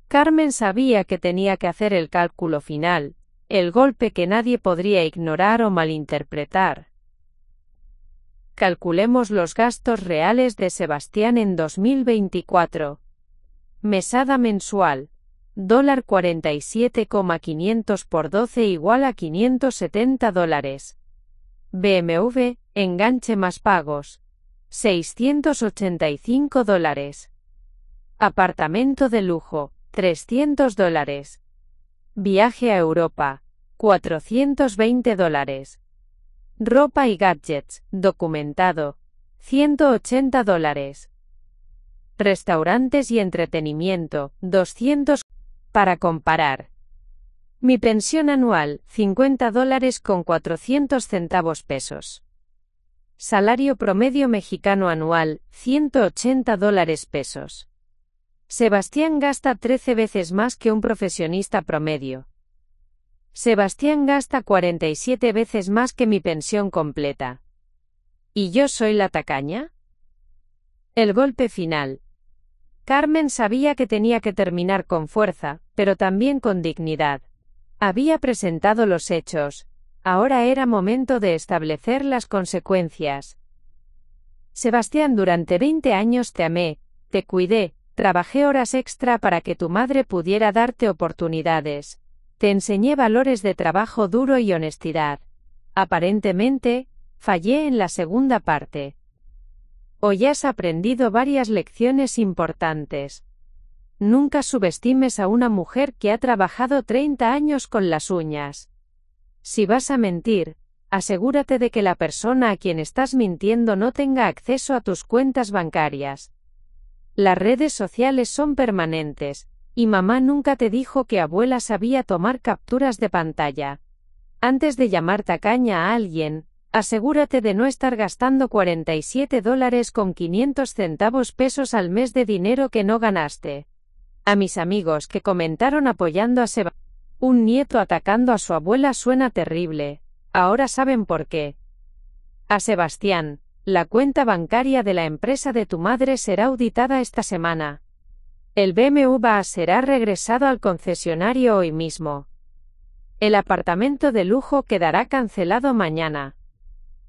Carmen sabía que tenía que hacer el cálculo final, el golpe que nadie podría ignorar o malinterpretar. Calculemos los gastos reales de Sebastián en 2024. Mesada mensual. $47,500 por 12 igual a $570. BMW, enganche más pagos. $685. Apartamento de lujo, $300. Viaje a Europa, $420. Ropa y gadgets, documentado, $180. Restaurantes y entretenimiento, $200. Para comparar. Mi pensión anual, $50 con 400 centavos pesos. Salario promedio mexicano anual, $180 pesos. Sebastián gasta 13 veces más que un profesionista promedio. Sebastián gasta 47 veces más que mi pensión completa. ¿Y yo soy la tacaña? El golpe final. Carmen sabía que tenía que terminar con fuerza, pero también con dignidad. Había presentado los hechos. Ahora era momento de establecer las consecuencias. Sebastián, durante 20 años te amé, te cuidé, trabajé horas extra para que tu madre pudiera darte oportunidades. Te enseñé valores de trabajo duro y honestidad. Aparentemente, fallé en la segunda parte. Hoy has aprendido varias lecciones importantes. Nunca subestimes a una mujer que ha trabajado 30 años con las uñas. Si vas a mentir, asegúrate de que la persona a quien estás mintiendo no tenga acceso a tus cuentas bancarias. Las redes sociales son permanentes, y mamá nunca te dijo que abuela sabía tomar capturas de pantalla. Antes de llamar tacaña a alguien, asegúrate de no estar gastando $47 con 500 centavos pesos al mes de dinero que no ganaste. A mis amigos que comentaron apoyando a Sebastián. Un nieto atacando a su abuela suena terrible. Ahora saben por qué. A Sebastián, la cuenta bancaria de la empresa de tu madre será auditada esta semana. El BMW será regresado al concesionario hoy mismo. El apartamento de lujo quedará cancelado mañana.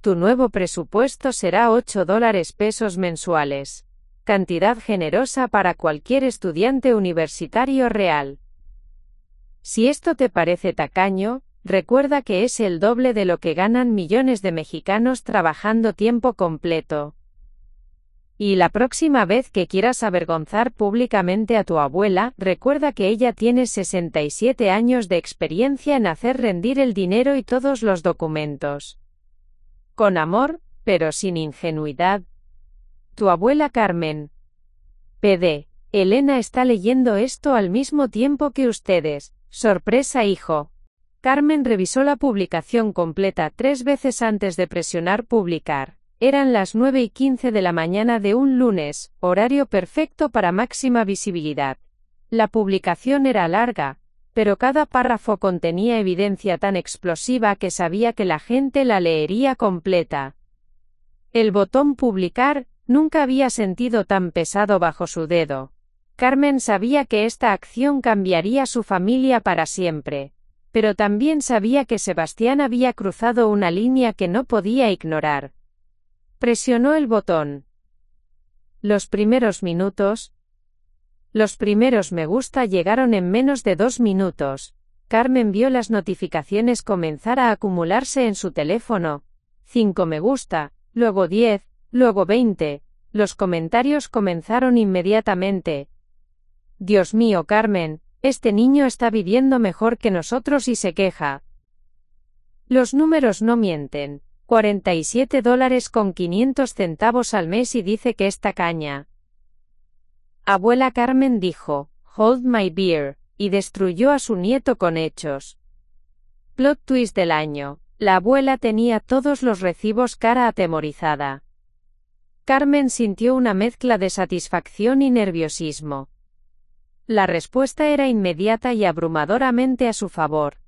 Tu nuevo presupuesto será $8 pesos mensuales. Cantidad generosa para cualquier estudiante universitario real. Si esto te parece tacaño, recuerda que es el doble de lo que ganan millones de mexicanos trabajando tiempo completo. Y la próxima vez que quieras avergonzar públicamente a tu abuela, recuerda que ella tiene 67 años de experiencia en hacer rendir el dinero y todos los documentos. Con amor, pero sin ingenuidad. Tu abuela Carmen. PD. Elena está leyendo esto al mismo tiempo que ustedes. Sorpresa, hijo. Carmen revisó la publicación completa 3 veces antes de presionar publicar. Eran las 9:15 de la mañana de un lunes, horario perfecto para máxima visibilidad. La publicación era larga, pero cada párrafo contenía evidencia tan explosiva que sabía que la gente la leería completa. El botón publicar, nunca había sentido tan pesado bajo su dedo. Carmen sabía que esta acción cambiaría su familia para siempre, pero también sabía que Sebastián había cruzado una línea que no podía ignorar. Presionó el botón. Los primeros me gusta llegaron en menos de 2 minutos. Carmen vio las notificaciones comenzar a acumularse en su teléfono. 5 me gusta, luego 10, luego 20. Los comentarios comenzaron inmediatamente. Dios mío, Carmen, este niño está viviendo mejor que nosotros y se queja. Los números no mienten. $47 con 500 centavos al mes y dice que es tacaña. Abuela Carmen dijo, "Hold my beer", y destruyó a su nieto con hechos. Plot twist del año. La abuela tenía todos los recibos, cara atemorizada. Carmen sintió una mezcla de satisfacción y nerviosismo. La respuesta era inmediata y abrumadoramente a su favor.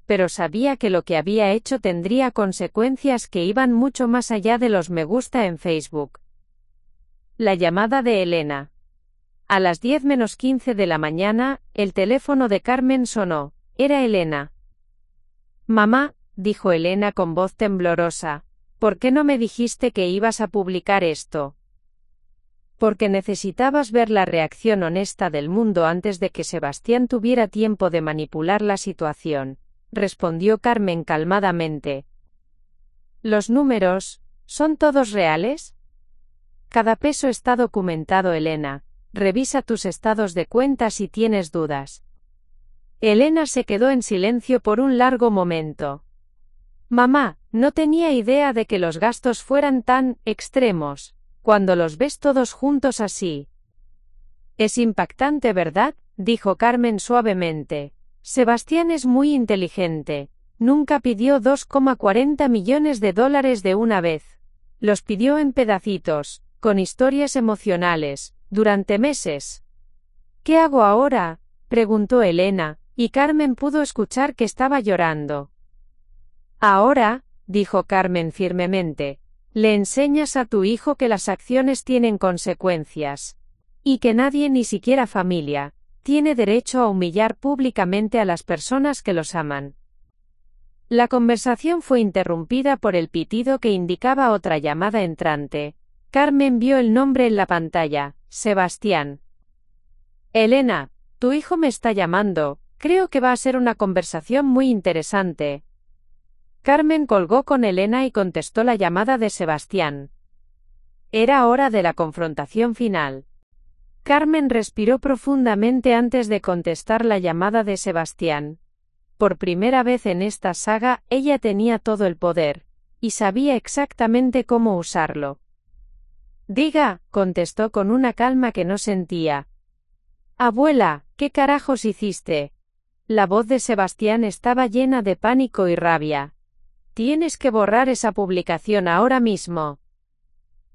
Pero sabía que lo que había hecho tendría consecuencias que iban mucho más allá de los me gusta en Facebook. La llamada de Elena. A las 10 menos 15 de la mañana, el teléfono de Carmen sonó. Era Elena. Mamá, dijo Elena con voz temblorosa, ¿por qué no me dijiste que ibas a publicar esto? Porque necesitabas ver la reacción honesta del mundo antes de que Sebastián tuviera tiempo de manipular la situación, respondió Carmen calmadamente. ¿Los números, son todos reales? Cada peso está documentado, Elena. Revisa tus estados de cuenta si tienes dudas. Elena se quedó en silencio por un largo momento. Mamá, no tenía idea de que los gastos fueran tan extremos, cuando los ves todos juntos así. Es impactante, ¿verdad? Dijo Carmen suavemente. Sebastián es muy inteligente. Nunca pidió 2,40 millones de dólares de una vez. Los pidió en pedacitos, con historias emocionales, durante meses. ¿Qué hago ahora?, preguntó Elena, y Carmen pudo escuchar que estaba llorando. Ahora, dijo Carmen firmemente, le enseñas a tu hijo que las acciones tienen consecuencias. Y que nadie, ni siquiera familia, tiene derecho a humillar públicamente a las personas que los aman. La conversación fue interrumpida por el pitido que indicaba otra llamada entrante. Carmen vio el nombre en la pantalla, Sebastián. Elena, tu hijo me está llamando, creo que va a ser una conversación muy interesante. Carmen colgó con Elena y contestó la llamada de Sebastián. Era hora de la confrontación final. Carmen respiró profundamente antes de contestar la llamada de Sebastián. Por primera vez en esta saga, ella tenía todo el poder, y sabía exactamente cómo usarlo. Diga, contestó con una calma que no sentía. Abuela, ¿qué carajos hiciste? La voz de Sebastián estaba llena de pánico y rabia. Tienes que borrar esa publicación ahora mismo.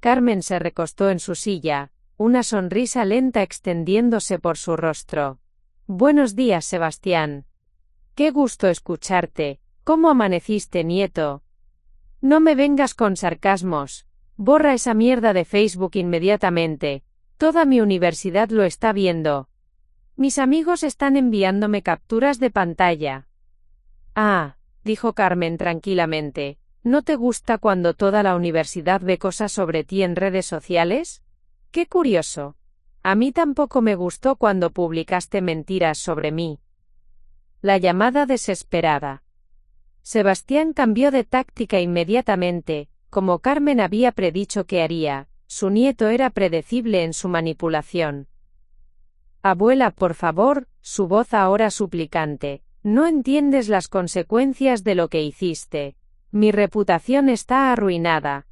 Carmen se recostó en su silla, una sonrisa lenta extendiéndose por su rostro. Buenos días, Sebastián. Qué gusto escucharte. ¿Cómo amaneciste, nieto? No me vengas con sarcasmos. Borra esa mierda de Facebook inmediatamente. Toda mi universidad lo está viendo. Mis amigos están enviándome capturas de pantalla. Ah, dijo Carmen tranquilamente, ¿no te gusta cuando toda la universidad ve cosas sobre ti en redes sociales? Qué curioso. A mí tampoco me gustó cuando publicaste mentiras sobre mí. La llamada desesperada. Sebastián cambió de táctica inmediatamente, como Carmen había predicho que haría. Su nieto era predecible en su manipulación. Abuela, por favor, su voz ahora suplicante. No entiendes las consecuencias de lo que hiciste. Mi reputación está arruinada.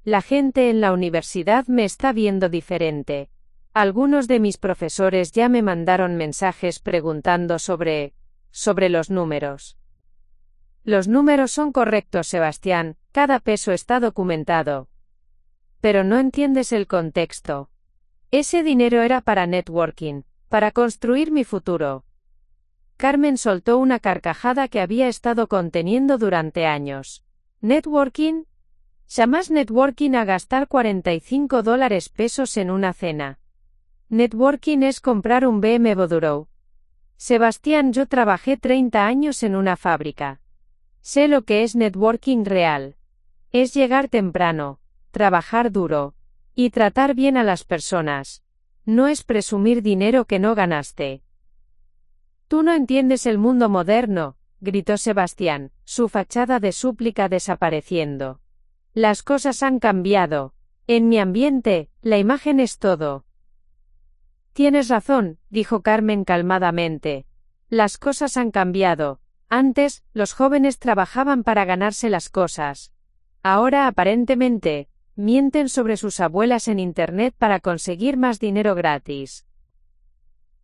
La gente en la universidad me está viendo diferente. Algunos de mis profesores ya me mandaron mensajes preguntando sobre los números. Los números son correctos, Sebastián, cada peso está documentado. Pero no entiendes el contexto. Ese dinero era para networking, para construir mi futuro. Carmen soltó una carcajada que había estado conteniendo durante años. ¿Networking? ¿Llamas networking a gastar $45 en una cena? Networking es comprar un BMW. Sebastián, yo trabajé 30 años en una fábrica. Sé lo que es networking real. Es llegar temprano, trabajar duro, y tratar bien a las personas. No es presumir dinero que no ganaste. Tú no entiendes el mundo moderno, gritó Sebastián, su fachada de súplica desapareciendo. Las cosas han cambiado. En mi ambiente, la imagen es todo. Tienes razón, dijo Carmen calmadamente. Las cosas han cambiado. Antes, los jóvenes trabajaban para ganarse las cosas. Ahora, aparentemente, mienten sobre sus abuelas en Internet para conseguir más dinero gratis.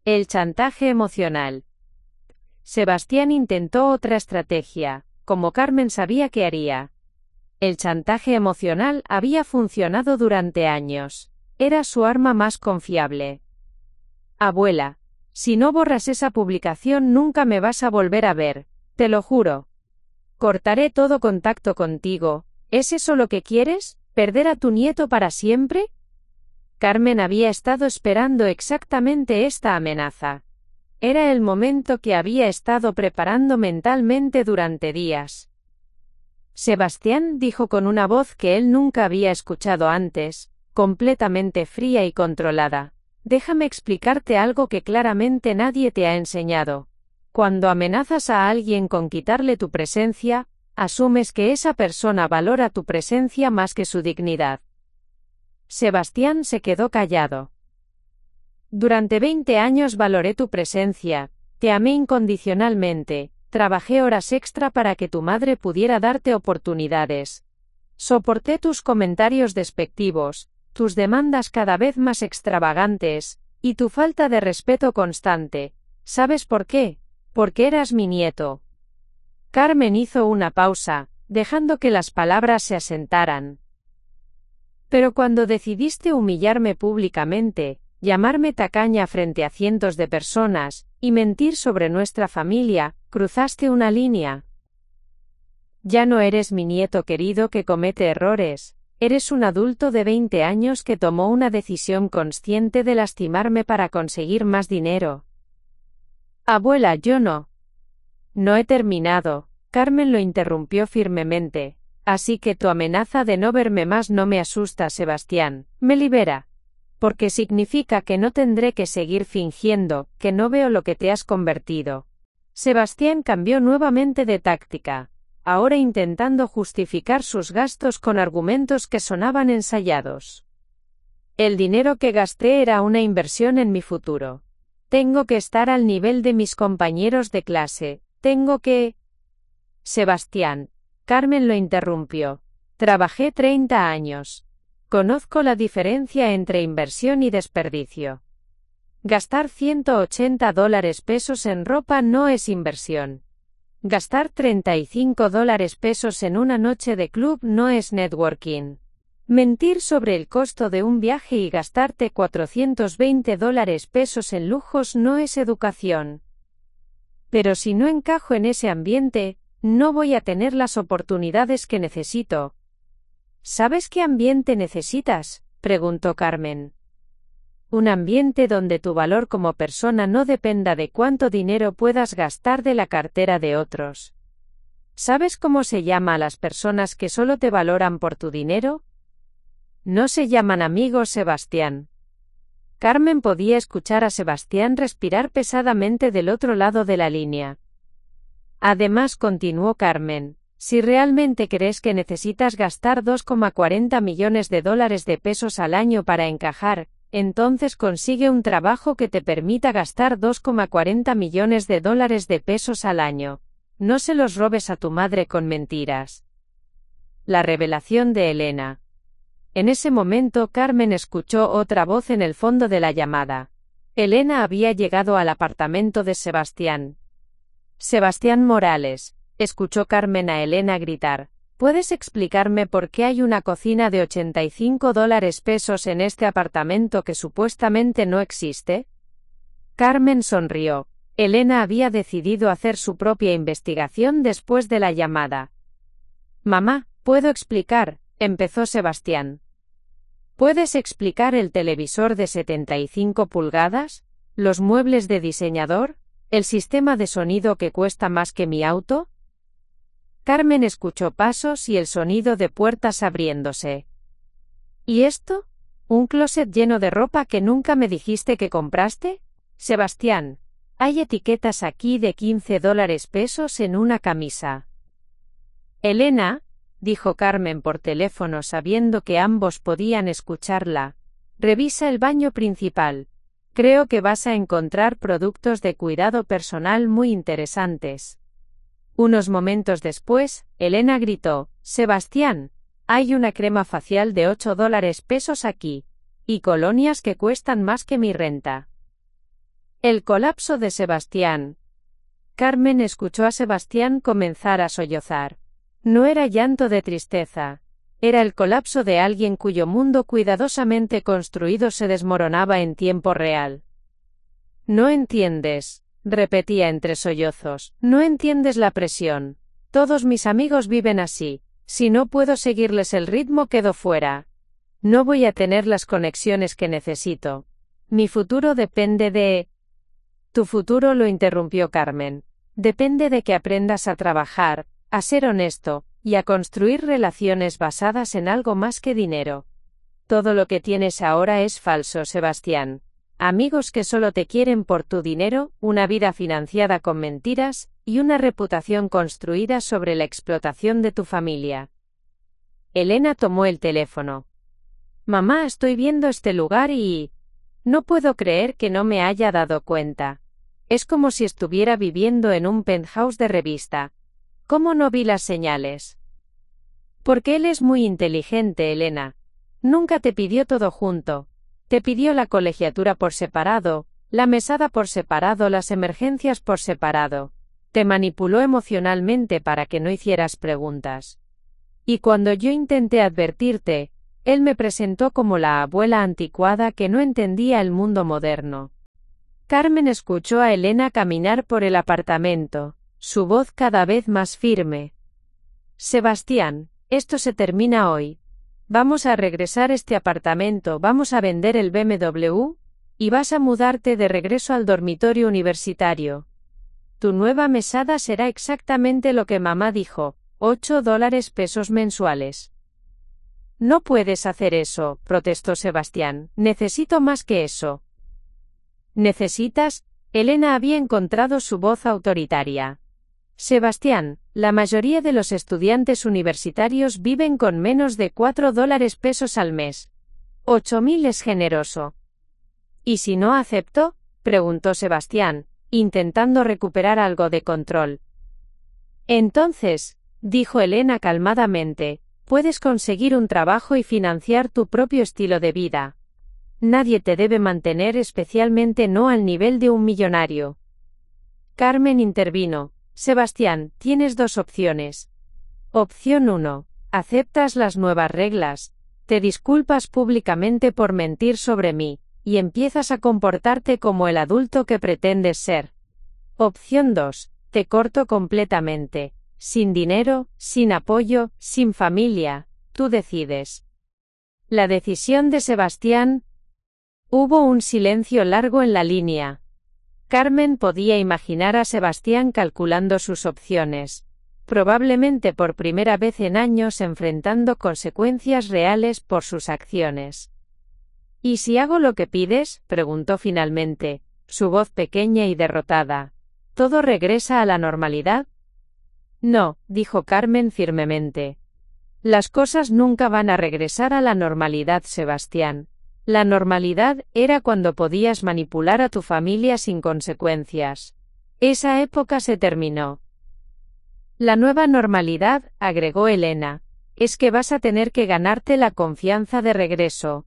El chantaje emocional. Sebastián intentó otra estrategia, como Carmen sabía que haría. El chantaje emocional había funcionado durante años. Era su arma más confiable. Abuela, Si no borras esa publicación nunca me vas a volver a ver, te lo juro. Cortaré todo contacto contigo. ¿Es eso lo que quieres? ¿Perder a tu nieto para siempre? Carmen había estado esperando exactamente esta amenaza. Era el momento que había estado preparando mentalmente durante días. Sebastián dijo con una voz que él nunca había escuchado antes, completamente fría y controlada. Déjame explicarte algo que claramente nadie te ha enseñado. Cuando amenazas a alguien con quitarle tu presencia, asumes que esa persona valora tu presencia más que su dignidad. Sebastián se quedó callado. Durante 20 años valoré tu presencia, te amé incondicionalmente, trabajé horas extra para que tu madre pudiera darte oportunidades. Soporté tus comentarios despectivos, tus demandas cada vez más extravagantes, y tu falta de respeto constante. ¿Sabes por qué? Porque eras mi nieto. Carmen hizo una pausa, dejando que las palabras se asentaran. Pero cuando decidiste humillarme públicamente, llamarme tacaña frente a cientos de personas, y mentir sobre nuestra familia, cruzaste una línea. Ya no eres mi nieto querido que comete errores, eres un adulto de 20 años que tomó una decisión consciente de lastimarme para conseguir más dinero. Abuela, yo no. No he terminado, Carmen lo interrumpió firmemente. Así que tu amenaza de no verme más no me asusta, Sebastián, me libera. Porque significa que no tendré que seguir fingiendo que no veo lo que te has convertido. Sebastián cambió nuevamente de táctica, ahora intentando justificar sus gastos con argumentos que sonaban ensayados. El dinero que gasté era una inversión en mi futuro. Tengo que estar al nivel de mis compañeros de clase, tengo que... Sebastián. Carmen lo interrumpió. Trabajé 30 años. Conozco la diferencia entre inversión y desperdicio. Gastar $180 en ropa no es inversión. Gastar $35 en una noche de club no es networking. Mentir sobre el costo de un viaje y gastarte $420 en lujos no es educación. Pero si no encajo en ese ambiente, no voy a tener las oportunidades que necesito. ¿Sabes qué ambiente necesitas?, preguntó Carmen. Un ambiente donde tu valor como persona no dependa de cuánto dinero puedas gastar de la cartera de otros. ¿Sabes cómo se llama a las personas que solo te valoran por tu dinero? No se llaman amigos, Sebastián. Carmen podía escuchar a Sebastián respirar pesadamente del otro lado de la línea. Además, continuó Carmen, si realmente crees que necesitas gastar $2,40 millones de pesos al año para encajar, entonces consigue un trabajo que te permita gastar $2,40 millones de pesos al año. No se los robes a tu madre con mentiras. La revelación de Elena. En ese momento Carmen escuchó otra voz en el fondo de la llamada. Elena había llegado al apartamento de Sebastián. Sebastián Morales, escuchó Carmen a Elena gritar. ¿Puedes explicarme por qué hay una cocina de $85 en este apartamento que supuestamente no existe? Carmen sonrió. Elena había decidido hacer su propia investigación después de la llamada. Mamá, ¿puedo explicar?, empezó Sebastián. ¿Puedes explicar el televisor de 75 pulgadas? ¿Los muebles de diseñador? ¿El sistema de sonido que cuesta más que mi auto? Carmen escuchó pasos y el sonido de puertas abriéndose. ¿Y esto? ¿Un closet lleno de ropa que nunca me dijiste que compraste? Sebastián, hay etiquetas aquí de $15 en una camisa. Elena, dijo Carmen por teléfono sabiendo que ambos podían escucharla, revisa el baño principal. Creo que vas a encontrar productos de cuidado personal muy interesantes. Unos momentos después, Elena gritó, Sebastián, hay una crema facial de $8 aquí, y colonias que cuestan más que mi renta. El colapso de Sebastián. Carmen escuchó a Sebastián comenzar a sollozar. No era llanto de tristeza. Era el colapso de alguien cuyo mundo cuidadosamente construido se desmoronaba en tiempo real. No entiendes, repetía entre sollozos, no entiendes la presión. Todos mis amigos viven así. Si no puedo seguirles el ritmo quedo fuera. No voy a tener las conexiones que necesito. Mi futuro depende de... Tu futuro, lo interrumpió Carmen. Depende de que aprendas a trabajar, a ser honesto, y a construir relaciones basadas en algo más que dinero. Todo lo que tienes ahora es falso, Sebastián. Amigos que solo te quieren por tu dinero, una vida financiada con mentiras, y una reputación construida sobre la explotación de tu familia. Elena tomó el teléfono. Mamá, estoy viendo este lugar y... No puedo creer que no me haya dado cuenta. Es como si estuviera viviendo en un penthouse de revista. ¿Cómo no vi las señales? Porque él es muy inteligente, Elena. Nunca te pidió todo junto. Te pidió la colegiatura por separado, la mesada por separado, las emergencias por separado. Te manipuló emocionalmente para que no hicieras preguntas. Y cuando yo intenté advertirte, él me presentó como la abuela anticuada que no entendía el mundo moderno. Carmen escuchó a Elena caminar por el apartamento, su voz cada vez más firme. Sebastián, esto se termina hoy. Vamos a regresar este apartamento, vamos a vender el BMW, y vas a mudarte de regreso al dormitorio universitario. Tu nueva mesada será exactamente lo que mamá dijo, $8 mensuales. No puedes hacer eso, protestó Sebastián, necesito más que eso. ¿Necesitas? Elena había encontrado su voz autoritaria. Sebastián, la mayoría de los estudiantes universitarios viven con menos de $4 al mes. 8.000 es generoso. ¿Y si no acepto? Preguntó Sebastián, intentando recuperar algo de control. Entonces, dijo Elena calmadamente, puedes conseguir un trabajo y financiar tu propio estilo de vida. Nadie te debe mantener, especialmente no al nivel de un millonario. Carmen intervino. Sebastián, tienes dos opciones. Opción 1. Aceptas las nuevas reglas, te disculpas públicamente por mentir sobre mí, y empiezas a comportarte como el adulto que pretendes ser. Opción 2. Te corto completamente. Sin dinero, sin apoyo, sin familia, tú decides. La decisión de Sebastián. Hubo un silencio largo en la línea. Carmen podía imaginar a Sebastián calculando sus opciones, probablemente por primera vez en años enfrentando consecuencias reales por sus acciones. ¿Y si hago lo que pides?, preguntó finalmente, su voz pequeña y derrotada. ¿Todo regresa a la normalidad? No, dijo Carmen firmemente. Las cosas nunca van a regresar a la normalidad, Sebastián. La normalidad era cuando podías manipular a tu familia sin consecuencias. Esa época se terminó. La nueva normalidad, agregó Elena, es que vas a tener que ganarte la confianza de regreso.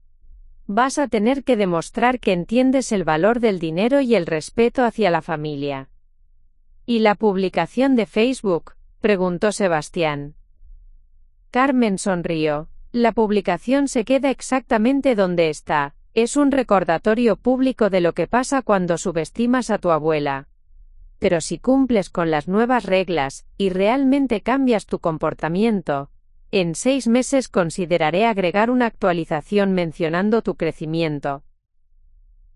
Vas a tener que demostrar que entiendes el valor del dinero y el respeto hacia la familia. ¿Y la publicación de Facebook?, preguntó Sebastián. Carmen sonrió. La publicación se queda exactamente donde está, es un recordatorio público de lo que pasa cuando subestimas a tu abuela. Pero si cumples con las nuevas reglas, y realmente cambias tu comportamiento, en 6 meses consideraré agregar una actualización mencionando tu crecimiento.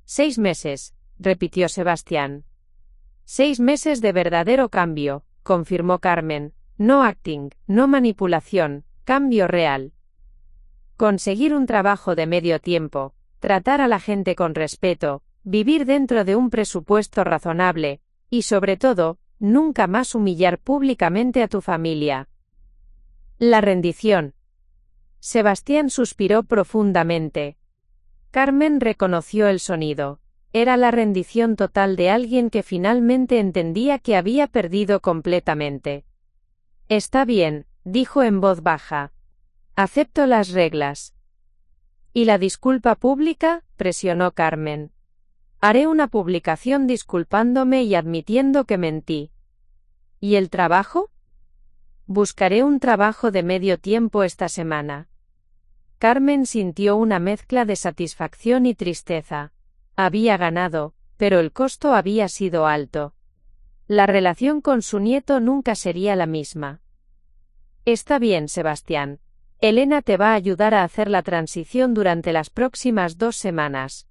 6 meses, repitió Sebastián. 6 meses de verdadero cambio, confirmó Carmen, no acting, no manipulación, cambio real. Conseguir un trabajo de medio tiempo, tratar a la gente con respeto, vivir dentro de un presupuesto razonable, y sobre todo, nunca más humillar públicamente a tu familia. La rendición. Sebastián suspiró profundamente. Carmen reconoció el sonido. Era la rendición total de alguien que finalmente entendía que había perdido completamente. Está bien, dijo en voz baja. Acepto las reglas. ¿Y la disculpa pública?, presionó Carmen. Haré una publicación disculpándome y admitiendo que mentí. ¿Y el trabajo? Buscaré un trabajo de medio tiempo esta semana. Carmen sintió una mezcla de satisfacción y tristeza. Había ganado, pero el costo había sido alto. La relación con su nieto nunca sería la misma. Está bien, Sebastián. Elena te va a ayudar a hacer la transición durante las próximas 2 semanas.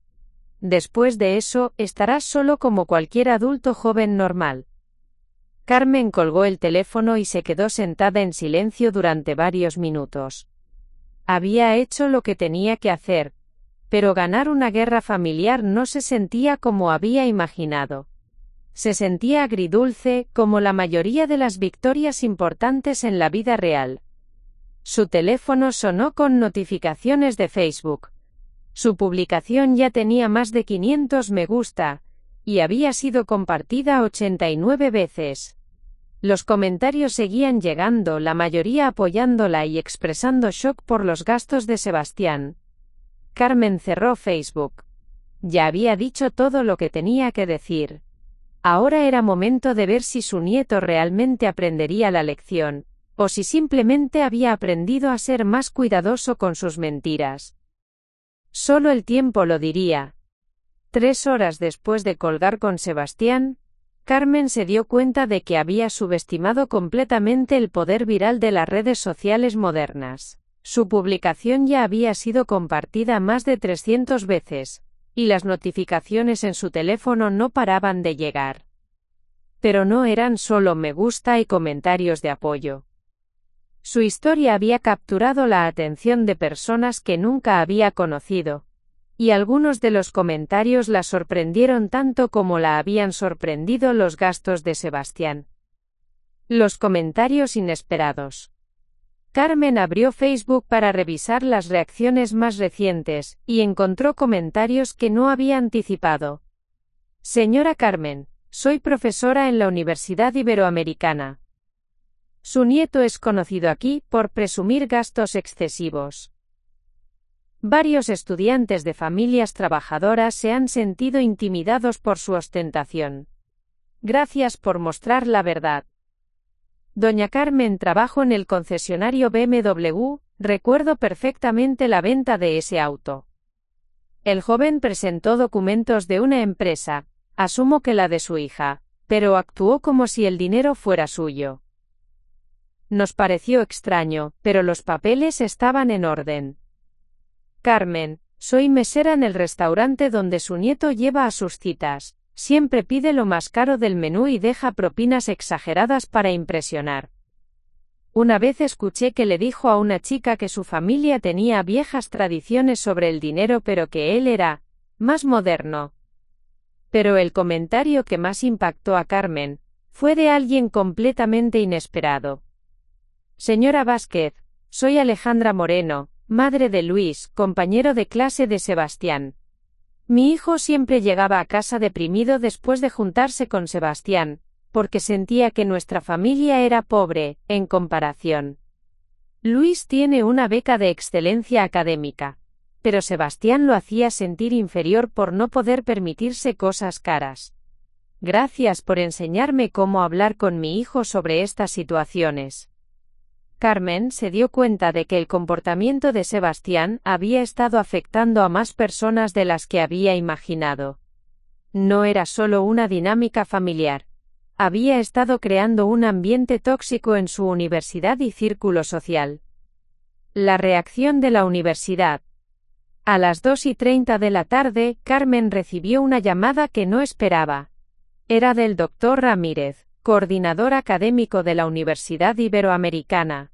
Después de eso, estarás solo como cualquier adulto joven normal. Carmen colgó el teléfono y se quedó sentada en silencio durante varios minutos. Había hecho lo que tenía que hacer, pero ganar una guerra familiar no se sentía como había imaginado. Se sentía agridulce, como la mayoría de las victorias importantes en la vida real. Su teléfono sonó con notificaciones de Facebook. Su publicación ya tenía más de 500 me gusta, y había sido compartida 89 veces. Los comentarios seguían llegando, la mayoría apoyándola y expresando shock por los gastos de Sebastián. Carmen cerró Facebook. Ya había dicho todo lo que tenía que decir. Ahora era momento de ver si su nieto realmente aprendería la lección, o si simplemente había aprendido a ser más cuidadoso con sus mentiras. Solo el tiempo lo diría. 3 horas después de colgar con Sebastián, Carmen se dio cuenta de que había subestimado completamente el poder viral de las redes sociales modernas. Su publicación ya había sido compartida más de 300 veces, y las notificaciones en su teléfono no paraban de llegar. Pero no eran solo me gusta y comentarios de apoyo. Su historia había capturado la atención de personas que nunca había conocido, y algunos de los comentarios la sorprendieron tanto como la habían sorprendido los gastos de Sebastián. Los comentarios inesperados. Carmen abrió Facebook para revisar las reacciones más recientes, y encontró comentarios que no había anticipado. Señora Carmen, soy profesora en la Universidad Iberoamericana. Su nieto es conocido aquí por presumir gastos excesivos. Varios estudiantes de familias trabajadoras se han sentido intimidados por su ostentación. Gracias por mostrar la verdad. Doña Carmen, trabajo en el concesionario BMW, recuerdo perfectamente la venta de ese auto. El joven presentó documentos de una empresa, asumo que la de su hija, pero actuó como si el dinero fuera suyo. Nos pareció extraño, pero los papeles estaban en orden. Carmen, soy mesera en el restaurante donde su nieto lleva a sus citas. Siempre pide lo más caro del menú y deja propinas exageradas para impresionar. Una vez escuché que le dijo a una chica que su familia tenía viejas tradiciones sobre el dinero pero que él era más moderno. Pero el comentario que más impactó a Carmen fue de alguien completamente inesperado. Señora Vázquez, soy Alejandra Moreno, madre de Luis, compañero de clase de Sebastián. Mi hijo siempre llegaba a casa deprimido después de juntarse con Sebastián, porque sentía que nuestra familia era pobre, en comparación. Luis tiene una beca de excelencia académica, pero Sebastián lo hacía sentir inferior por no poder permitirse cosas caras. Gracias por enseñarme cómo hablar con mi hijo sobre estas situaciones. Carmen se dio cuenta de que el comportamiento de Sebastián había estado afectando a más personas de las que había imaginado. No era solo una dinámica familiar. Había estado creando un ambiente tóxico en su universidad y círculo social. La reacción de la universidad. A las 2:30 de la tarde, Carmen recibió una llamada que no esperaba. Era del Dr. Ramírez, coordinador académico de la Universidad Iberoamericana.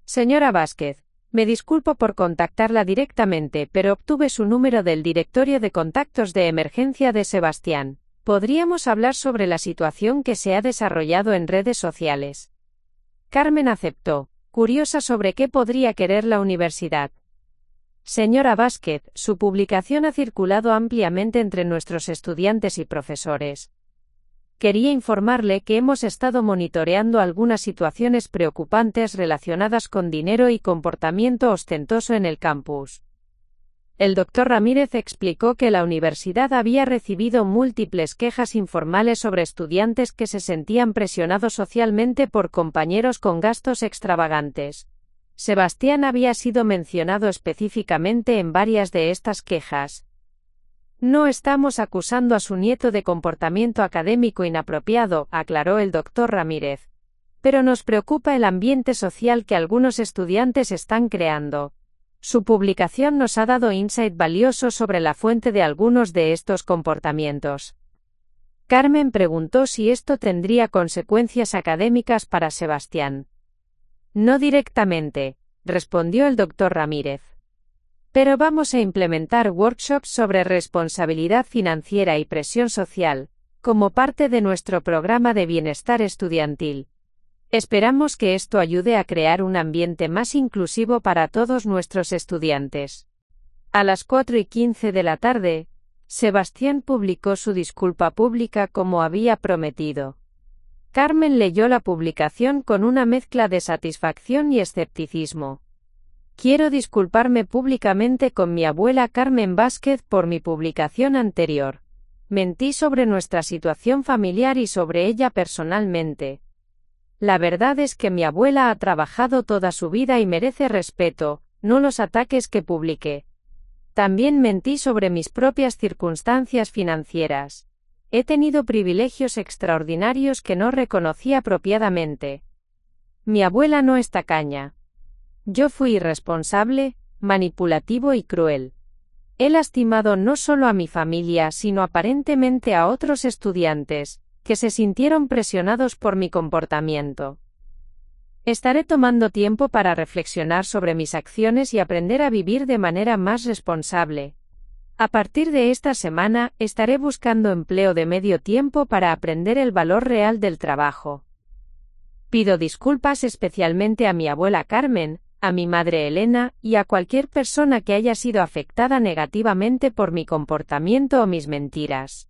Señora Vázquez, me disculpo por contactarla directamente, pero obtuve su número del directorio de contactos de emergencia de Sebastián. ¿Podríamos hablar sobre la situación que se ha desarrollado en redes sociales? Carmen aceptó, curiosa sobre qué podría querer la universidad. Señora Vázquez, su publicación ha circulado ampliamente entre nuestros estudiantes y profesores. Quería informarle que hemos estado monitoreando algunas situaciones preocupantes relacionadas con dinero y comportamiento ostentoso en el campus. El Dr. Ramírez explicó que la universidad había recibido múltiples quejas informales sobre estudiantes que se sentían presionados socialmente por compañeros con gastos extravagantes. Sebastián había sido mencionado específicamente en varias de estas quejas. No estamos acusando a su nieto de comportamiento académico inapropiado, aclaró el doctor Ramírez. Pero nos preocupa el ambiente social que algunos estudiantes están creando. Su publicación nos ha dado insight valioso sobre la fuente de algunos de estos comportamientos. Carmen preguntó si esto tendría consecuencias académicas para Sebastián. No directamente, respondió el doctor Ramírez. Pero vamos a implementar workshops sobre responsabilidad financiera y presión social, como parte de nuestro programa de bienestar estudiantil. Esperamos que esto ayude a crear un ambiente más inclusivo para todos nuestros estudiantes. A las 4:15 de la tarde, Sebastián publicó su disculpa pública como había prometido. Carmen leyó la publicación con una mezcla de satisfacción y escepticismo. Quiero disculparme públicamente con mi abuela Carmen Vázquez por mi publicación anterior. Mentí sobre nuestra situación familiar y sobre ella personalmente. La verdad es que mi abuela ha trabajado toda su vida y merece respeto, no los ataques que publiqué. También mentí sobre mis propias circunstancias financieras. He tenido privilegios extraordinarios que no reconocí apropiadamente. Mi abuela no es tacaña. Yo fui irresponsable, manipulativo y cruel. He lastimado no solo a mi familia sino aparentemente a otros estudiantes, que se sintieron presionados por mi comportamiento. Estaré tomando tiempo para reflexionar sobre mis acciones y aprender a vivir de manera más responsable. A partir de esta semana, estaré buscando empleo de medio tiempo para aprender el valor real del trabajo. Pido disculpas especialmente a mi abuela Carmen, a mi madre Elena, y a cualquier persona que haya sido afectada negativamente por mi comportamiento o mis mentiras.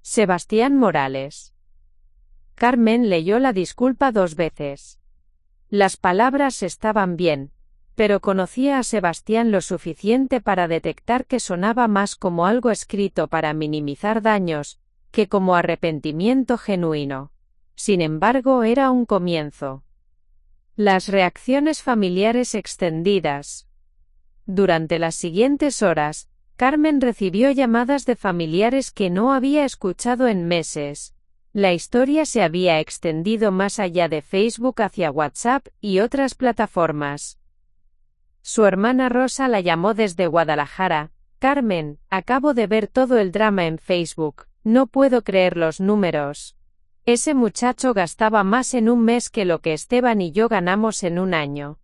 Sebastián Morales. Carmen leyó la disculpa 2 veces. Las palabras estaban bien, pero conocía a Sebastián lo suficiente para detectar que sonaba más como algo escrito para minimizar daños, que como arrepentimiento genuino. Sin embargo, era un comienzo. Las reacciones familiares extendidas. Durante las siguientes horas, Carmen recibió llamadas de familiares que no había escuchado en meses. La historia se había extendido más allá de Facebook hacia WhatsApp y otras plataformas. Su hermana Rosa la llamó desde Guadalajara. Carmen, acabo de ver todo el drama en Facebook, no puedo creer los números. Ese muchacho gastaba más en un mes que lo que Esteban y yo ganamos en un año.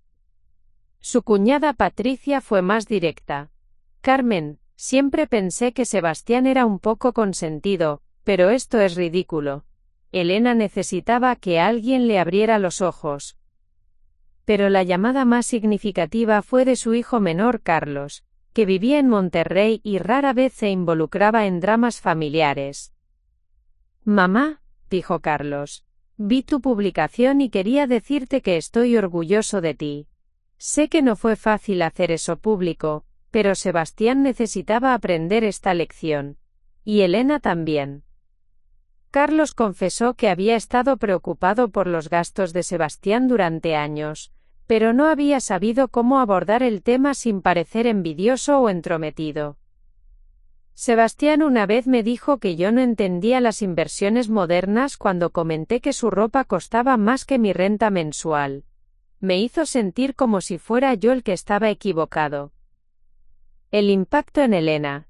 Su cuñada Patricia fue más directa. Carmen, siempre pensé que Sebastián era un poco consentido, pero esto es ridículo. Elena necesitaba que alguien le abriera los ojos. Pero la llamada más significativa fue de su hijo menor Carlos, que vivía en Monterrey y rara vez se involucraba en dramas familiares. Mamá, dijo Carlos, vi tu publicación y quería decirte que estoy orgulloso de ti. Sé que no fue fácil hacer eso público, pero Sebastián necesitaba aprender esta lección. Y Elena también. Carlos confesó que había estado preocupado por los gastos de Sebastián durante años, pero no había sabido cómo abordar el tema sin parecer envidioso o entrometido. Sebastián una vez me dijo que yo no entendía las inversiones modernas cuando comenté que su ropa costaba más que mi renta mensual. Me hizo sentir como si fuera yo el que estaba equivocado. El impacto en Elena.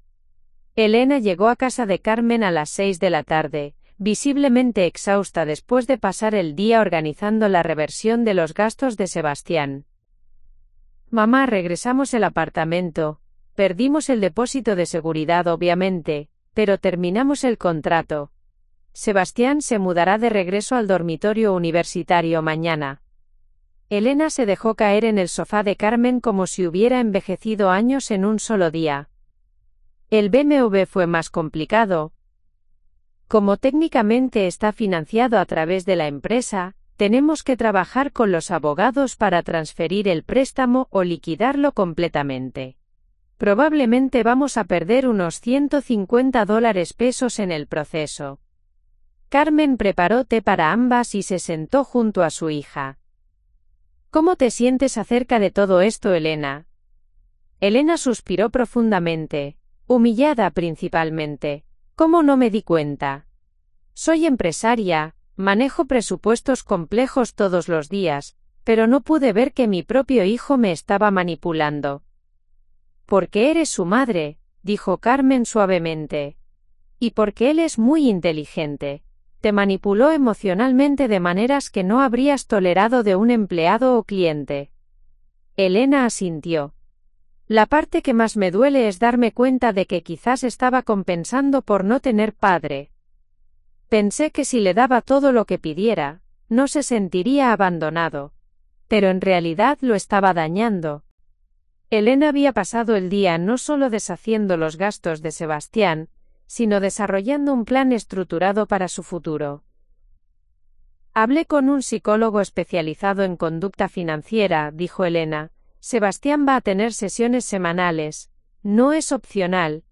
Elena llegó a casa de Carmen a las 6 de la tarde, visiblemente exhausta después de pasar el día organizando la reversión de los gastos de Sebastián. Mamá, regresamos el apartamento, perdimos el depósito de seguridad obviamente, pero terminamos el contrato. Sebastián se mudará de regreso al dormitorio universitario mañana. Elena se dejó caer en el sofá de Carmen como si hubiera envejecido años en un solo día. El BMW fue más complicado. Como técnicamente está financiado a través de la empresa, tenemos que trabajar con los abogados para transferir el préstamo o liquidarlo completamente. Probablemente vamos a perder unos $150 en el proceso. Carmen preparó té para ambas y se sentó junto a su hija. ¿Cómo te sientes acerca de todo esto, Elena? Elena suspiró profundamente. Humillada principalmente. ¿Cómo no me di cuenta? Soy empresaria, manejo presupuestos complejos todos los días, pero no pude ver que mi propio hijo me estaba manipulando. Porque eres su madre, dijo Carmen suavemente. Y porque él es muy inteligente. Te manipuló emocionalmente de maneras que no habrías tolerado de un empleado o cliente. Elena asintió. La parte que más me duele es darme cuenta de que quizás estaba compensando por no tener padre. Pensé que si le daba todo lo que pidiera, no se sentiría abandonado. Pero en realidad lo estaba dañando. Elena había pasado el día no solo deshaciendo los gastos de Sebastián, sino desarrollando un plan estructurado para su futuro. Hablé con un psicólogo especializado en conducta financiera, dijo Elena. Sebastián va a tener sesiones semanales. No es opcional.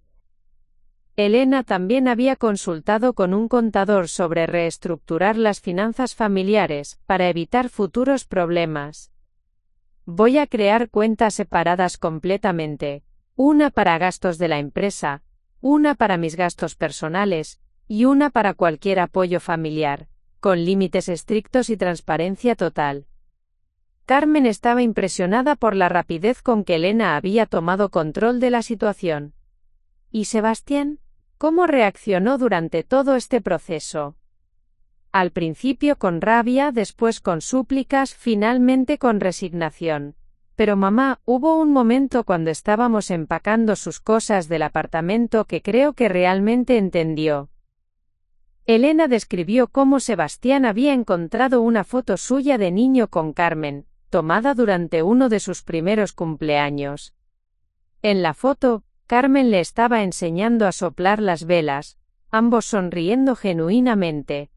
Elena también había consultado con un contador sobre reestructurar las finanzas familiares, para evitar futuros problemas. Voy a crear cuentas separadas completamente, una para gastos de la empresa, una para mis gastos personales, y una para cualquier apoyo familiar, con límites estrictos y transparencia total. Carmen estaba impresionada por la rapidez con que Elena había tomado control de la situación. ¿Y Sebastián? ¿Cómo reaccionó durante todo este proceso? Al principio con rabia, después con súplicas, finalmente con resignación. Pero mamá, hubo un momento cuando estábamos empacando sus cosas del apartamento que creo que realmente entendió. Elena describió cómo Sebastián había encontrado una foto suya de niño con Carmen, tomada durante uno de sus primeros cumpleaños. En la foto, Carmen le estaba enseñando a soplar las velas, ambos sonriendo genuinamente.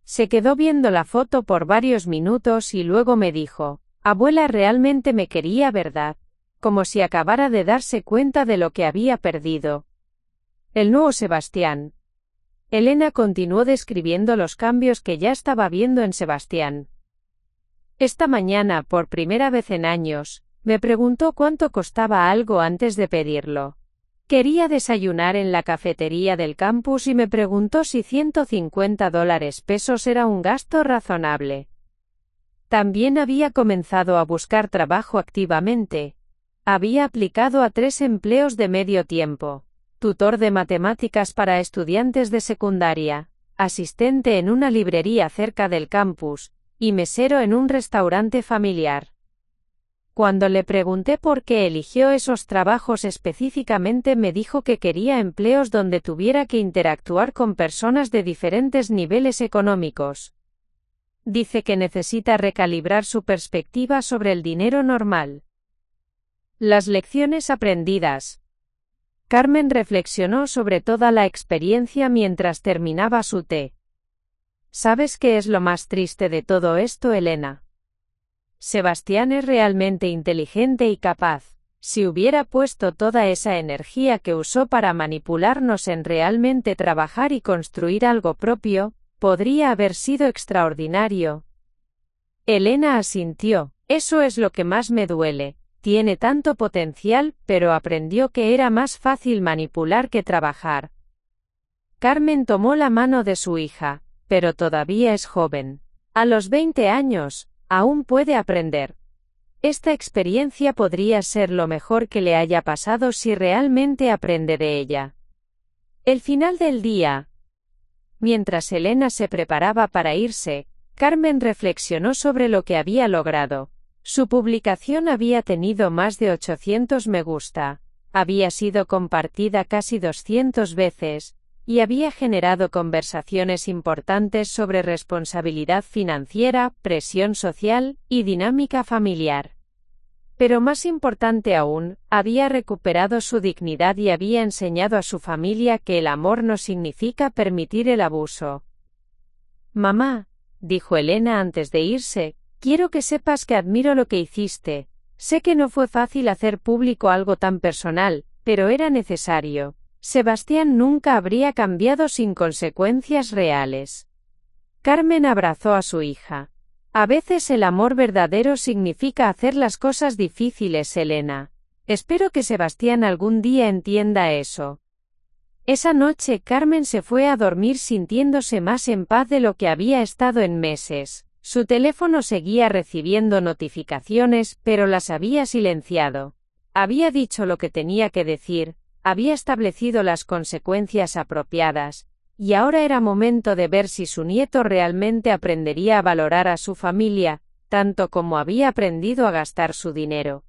Se quedó viendo la foto por varios minutos y luego me dijo, abuela realmente me quería, ¿verdad? Como si acabara de darse cuenta de lo que había perdido. El nuevo Sebastián. Elena continuó describiendo los cambios que ya estaba viendo en Sebastián. Esta mañana, por primera vez en años, me preguntó cuánto costaba algo antes de pedirlo. Quería desayunar en la cafetería del campus y me preguntó si $150 era un gasto razonable. También había comenzado a buscar trabajo activamente. Había aplicado a 3 empleos de medio tiempo: tutor de matemáticas para estudiantes de secundaria, asistente en una librería cerca del campus, y mesero en un restaurante familiar. Cuando le pregunté por qué eligió esos trabajos específicamente, me dijo que quería empleos donde tuviera que interactuar con personas de diferentes niveles económicos. Dice que necesita recalibrar su perspectiva sobre el dinero normal. Las lecciones aprendidas. Carmen reflexionó sobre toda la experiencia mientras terminaba su té. ¿Sabes qué es lo más triste de todo esto, Elena? Sebastián es realmente inteligente y capaz. Si hubiera puesto toda esa energía que usó para manipularnos en realmente trabajar y construir algo propio, podría haber sido extraordinario. Elena asintió. Eso es lo que más me duele. Tiene tanto potencial, pero aprendió que era más fácil manipular que trabajar. Carmen tomó la mano de su hija, pero todavía es joven. A los 20 años, aún puede aprender. Esta experiencia podría ser lo mejor que le haya pasado si realmente aprende de ella. El final del día. Mientras Elena se preparaba para irse, Carmen reflexionó sobre lo que había logrado. Su publicación había tenido más de 800 me gusta, había sido compartida casi 200 veces, y había generado conversaciones importantes sobre responsabilidad financiera, presión social, y dinámica familiar. Pero más importante aún, había recuperado su dignidad y había enseñado a su familia que el amor no significa permitir el abuso. Mamá, dijo Elena antes de irse, quiero que sepas que admiro lo que hiciste. Sé que no fue fácil hacer público algo tan personal, pero era necesario. Sebastián nunca habría cambiado sin consecuencias reales. Carmen abrazó a su hija. A veces el amor verdadero significa hacer las cosas difíciles, Elena. Espero que Sebastián algún día entienda eso. Esa noche Carmen se fue a dormir sintiéndose más en paz de lo que había estado en meses. Su teléfono seguía recibiendo notificaciones, pero las había silenciado. Había dicho lo que tenía que decir, había establecido las consecuencias apropiadas, y ahora era momento de ver si su nieto realmente aprendería a valorar a su familia, tanto como había aprendido a gastar su dinero.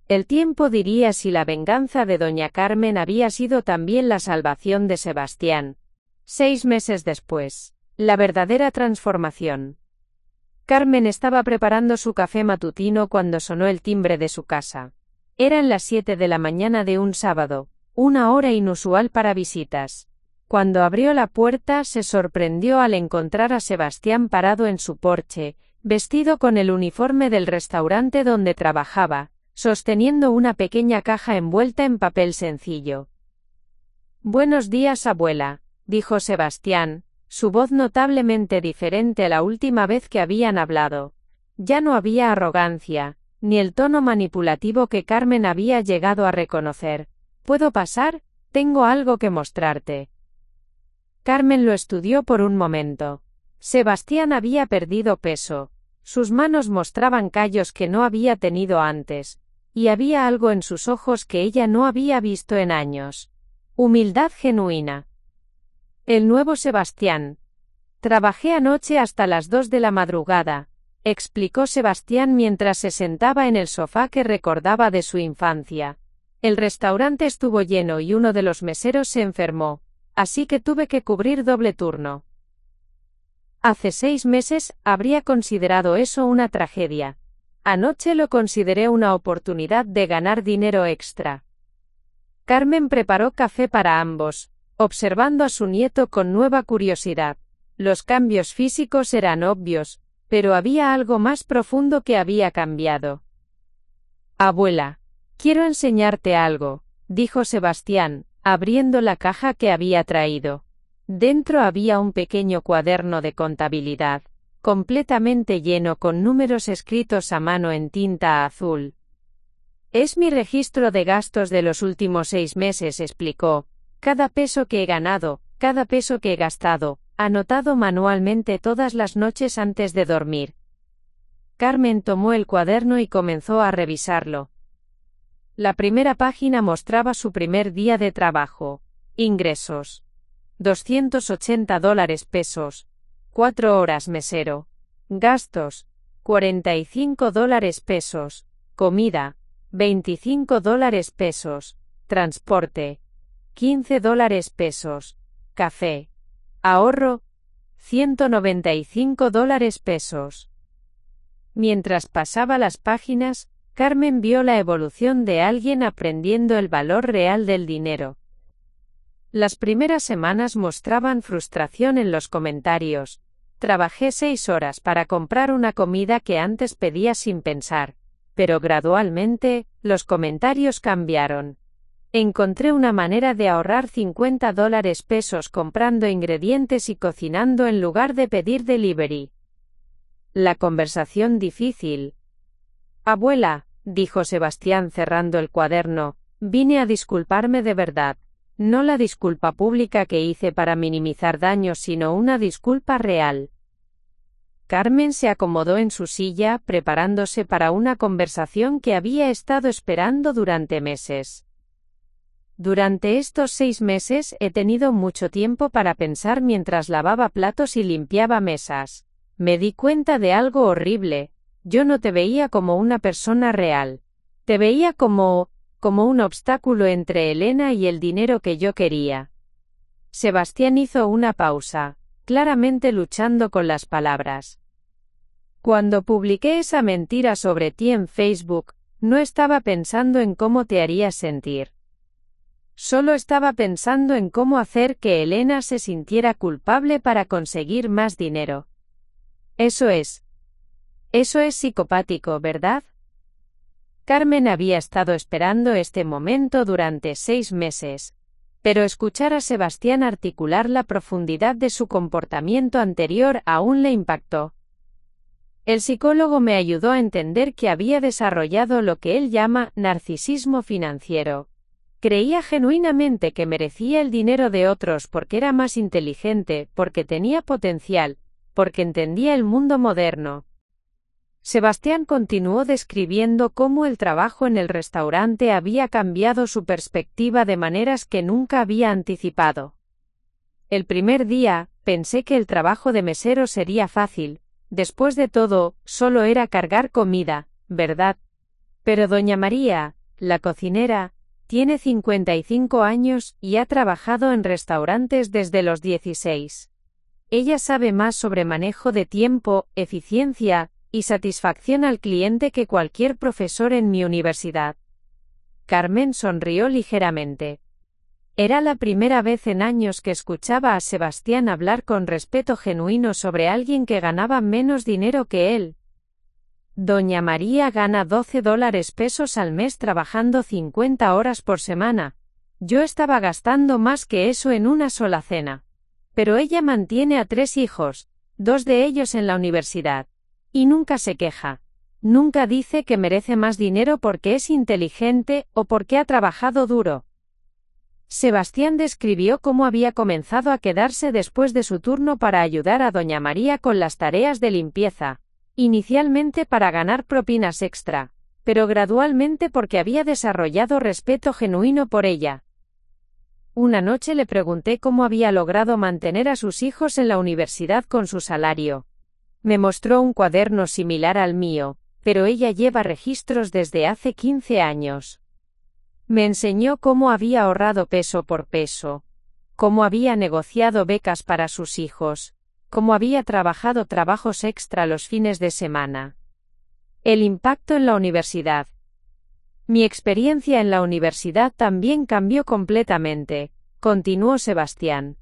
El tiempo diría si la venganza de doña Carmen había sido también la salvación de Sebastián. 6 meses después. La verdadera transformación. Carmen estaba preparando su café matutino cuando sonó el timbre de su casa. Eran las 7 de la mañana de un sábado, una hora inusual para visitas. Cuando abrió la puerta se sorprendió al encontrar a Sebastián parado en su porche, vestido con el uniforme del restaurante donde trabajaba, sosteniendo una pequeña caja envuelta en papel sencillo. «Buenos días, abuela», dijo Sebastián, su voz notablemente diferente a la última vez que habían hablado. Ya no había arrogancia, ni el tono manipulativo que Carmen había llegado a reconocer. «¿Puedo pasar? Tengo algo que mostrarte». Carmen lo estudió por un momento. Sebastián había perdido peso. Sus manos mostraban callos que no había tenido antes, y había algo en sus ojos que ella no había visto en años. Humildad genuina. El nuevo Sebastián. Trabajé anoche hasta las 2 de la madrugada, explicó Sebastián mientras se sentaba en el sofá que recordaba de su infancia. El restaurante estuvo lleno y uno de los meseros se enfermó, así que tuve que cubrir doble turno. Hace 6 meses, habría considerado eso una tragedia. Anoche lo consideré una oportunidad de ganar dinero extra. Carmen preparó café para ambos, observando a su nieto con nueva curiosidad. Los cambios físicos eran obvios, pero había algo más profundo que había cambiado. «Abuela, quiero enseñarte algo», dijo Sebastián, abriendo la caja que había traído. Dentro había un pequeño cuaderno de contabilidad, completamente lleno con números escritos a mano en tinta azul. «Es mi registro de gastos de los últimos 6 meses», explicó. «Cada peso que he ganado, cada peso que he gastado, anotado manualmente todas las noches antes de dormir». Carmen tomó el cuaderno y comenzó a revisarlo. La primera página mostraba su primer día de trabajo. Ingresos: $280 pesos. 4 horas mesero. Gastos: $45 pesos. Comida: $25 pesos. Transporte: $15 pesos. Café. Ahorro: $195 pesos. Mientras pasaba las páginas, Carmen vio la evolución de alguien aprendiendo el valor real del dinero. Las primeras semanas mostraban frustración en los comentarios. «Trabajé 6 horas para comprar una comida que antes pedía sin pensar». Pero gradualmente, los comentarios cambiaron. «Encontré una manera de ahorrar $50 pesos comprando ingredientes y cocinando en lugar de pedir delivery». La conversación difícil. «Abuela», dijo Sebastián cerrando el cuaderno, «vine a disculparme de verdad. No la disculpa pública que hice para minimizar daños, sino una disculpa real». Carmen se acomodó en su silla, preparándose para una conversación que había estado esperando durante meses. «Durante estos 6 meses he tenido mucho tiempo para pensar mientras lavaba platos y limpiaba mesas. Me di cuenta de algo horrible. Yo no te veía como una persona real. Te veía como un obstáculo entre Elena y el dinero que yo quería». Sebastián hizo una pausa, claramente luchando con las palabras. «Cuando publiqué esa mentira sobre ti en Facebook, no estaba pensando en cómo te harías sentir. Solo estaba pensando en cómo hacer que Elena se sintiera culpable para conseguir más dinero. Eso es psicopático, ¿verdad?». Carmen había estado esperando este momento durante 6 meses, pero escuchar a Sebastián articular la profundidad de su comportamiento anterior aún le impactó. El psicólogo me ayudó a entender que había desarrollado lo que él llama narcisismo financiero. Creía genuinamente que merecía el dinero de otros porque era más inteligente, porque tenía potencial, porque entendía el mundo moderno. Sebastián continuó describiendo cómo el trabajo en el restaurante había cambiado su perspectiva de maneras que nunca había anticipado. El primer día, pensé que el trabajo de mesero sería fácil. Después de todo, solo era cargar comida, ¿verdad? Pero doña María, la cocinera, tiene 55 años y ha trabajado en restaurantes desde los 16. Ella sabe más sobre manejo de tiempo, eficiencia y satisfacción al cliente que cualquier profesor en mi universidad. Carmen sonrió ligeramente. Era la primera vez en años que escuchaba a Sebastián hablar con respeto genuino sobre alguien que ganaba menos dinero que él. Doña María gana $12 al mes trabajando 50 horas por semana. Yo estaba gastando más que eso en una sola cena. Pero ella mantiene a 3 hijos, 2 de ellos en la universidad. Y nunca se queja. Nunca dice que merece más dinero porque es inteligente o porque ha trabajado duro. Sebastián describió cómo había comenzado a quedarse después de su turno para ayudar a doña María con las tareas de limpieza, inicialmente para ganar propinas extra, pero gradualmente porque había desarrollado respeto genuino por ella. Una noche le pregunté cómo había logrado mantener a sus hijos en la universidad con su salario. Me mostró un cuaderno similar al mío, pero ella lleva registros desde hace 15 años. Me enseñó cómo había ahorrado peso por peso, cómo había negociado becas para sus hijos, cómo había trabajado trabajos extra los fines de semana. El impacto en la universidad. Mi experiencia en la universidad también cambió completamente, continuó Sebastián.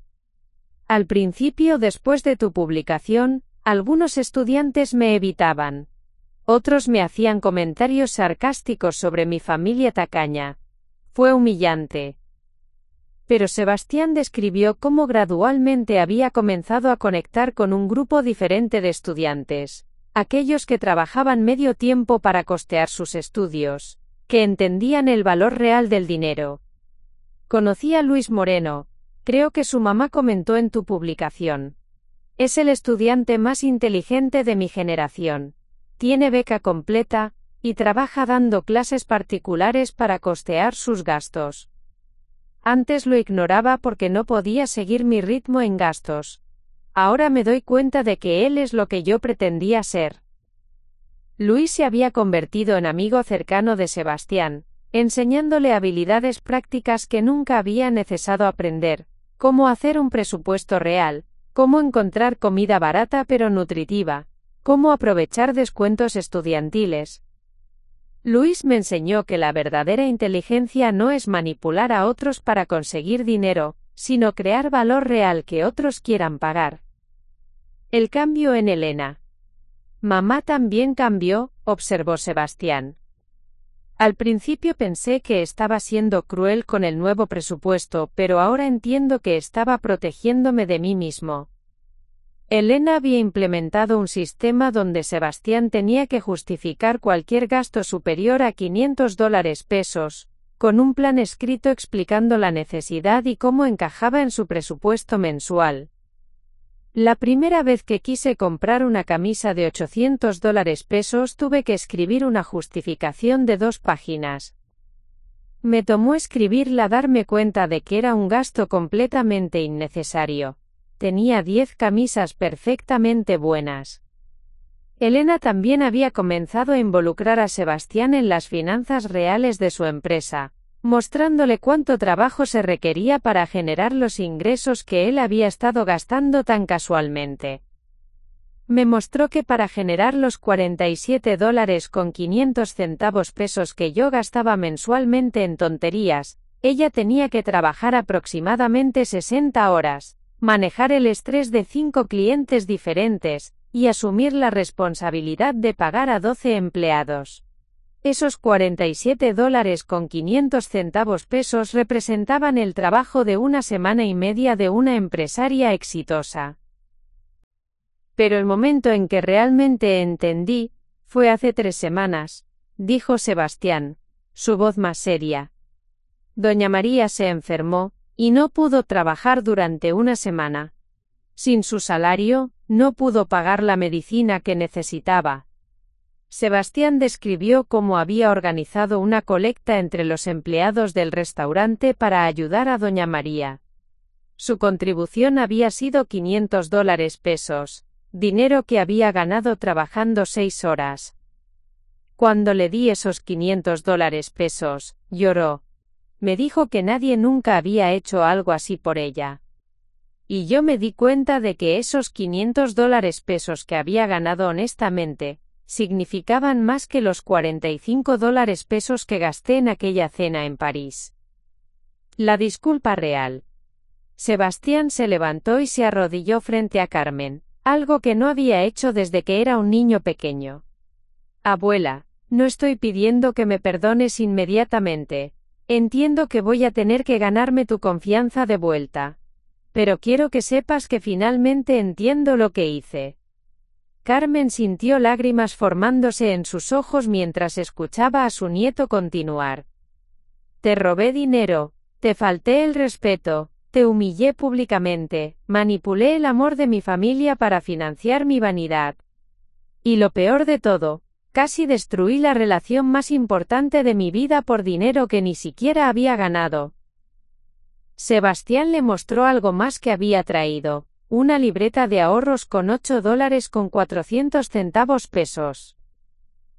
Al principio, después de tu publicación, algunos estudiantes me evitaban. Otros me hacían comentarios sarcásticos sobre mi familia tacaña. Fue humillante. Pero Sebastián describió cómo gradualmente había comenzado a conectar con un grupo diferente de estudiantes, aquellos que trabajaban medio tiempo para costear sus estudios, que entendían el valor real del dinero. Conocí a Luis Moreno, creo que su mamá comentó en tu publicación. Es el estudiante más inteligente de mi generación. Tiene beca completa, y trabaja dando clases particulares para costear sus gastos. Antes lo ignoraba porque no podía seguir mi ritmo en gastos. Ahora me doy cuenta de que él es lo que yo pretendía ser. Luis se había convertido en amigo cercano de Sebastián, enseñándole habilidades prácticas que nunca había necesitado aprender, cómo hacer un presupuesto real, cómo encontrar comida barata pero nutritiva, cómo aprovechar descuentos estudiantiles. Luis me enseñó que la verdadera inteligencia no es manipular a otros para conseguir dinero, sino crear valor real que otros quieran pagar. El cambio en Elena. Mamá también cambió, observó Sebastián. Al principio pensé que estaba siendo cruel con el nuevo presupuesto, pero ahora entiendo que estaba protegiéndome de mí mismo. Elena había implementado un sistema donde Sebastián tenía que justificar cualquier gasto superior a $500 con un plan escrito explicando la necesidad y cómo encajaba en su presupuesto mensual. La primera vez que quise comprar una camisa de $800 tuve que escribir una justificación de 2 páginas. Me tomó escribirla darme cuenta de que era un gasto completamente innecesario. Tenía 10 camisas perfectamente buenas. Elena también había comenzado a involucrar a Sebastián en las finanzas reales de su empresa, mostrándole cuánto trabajo se requería para generar los ingresos que él había estado gastando tan casualmente. Me mostró que para generar los $47.500 que yo gastaba mensualmente en tonterías, ella tenía que trabajar aproximadamente 60 horas. Manejar el estrés de 5 clientes diferentes, y asumir la responsabilidad de pagar a 12 empleados. Esos $47.500 representaban el trabajo de una semana y media de una empresaria exitosa. Pero el momento en que realmente entendí, fue hace 3 semanas, dijo Sebastián, su voz más seria. Doña María se enfermó, y no pudo trabajar durante 1 semana. Sin su salario, no pudo pagar la medicina que necesitaba. Sebastián describió cómo había organizado una colecta entre los empleados del restaurante para ayudar a Doña María. Su contribución había sido $500, dinero que había ganado trabajando 6 horas. Cuando le di esos $500, lloró. Me dijo que nadie nunca había hecho algo así por ella. Y yo me di cuenta de que esos $500 que había ganado honestamente, significaban más que los $45 que gasté en aquella cena en París. La disculpa real. Sebastián se levantó y se arrodilló frente a Carmen, algo que no había hecho desde que era un niño pequeño. Abuela, no estoy pidiendo que me perdones inmediatamente. Entiendo que voy a tener que ganarme tu confianza de vuelta. Pero quiero que sepas que finalmente entiendo lo que hice. Carmen sintió lágrimas formándose en sus ojos mientras escuchaba a su nieto continuar. Te robé dinero, te falté el respeto, te humillé públicamente, manipulé el amor de mi familia para financiar mi vanidad. Y lo peor de todo, casi destruí la relación más importante de mi vida por dinero que ni siquiera había ganado. Sebastián le mostró algo más que había traído. Una libreta de ahorros con $8 con 400 centavos pesos.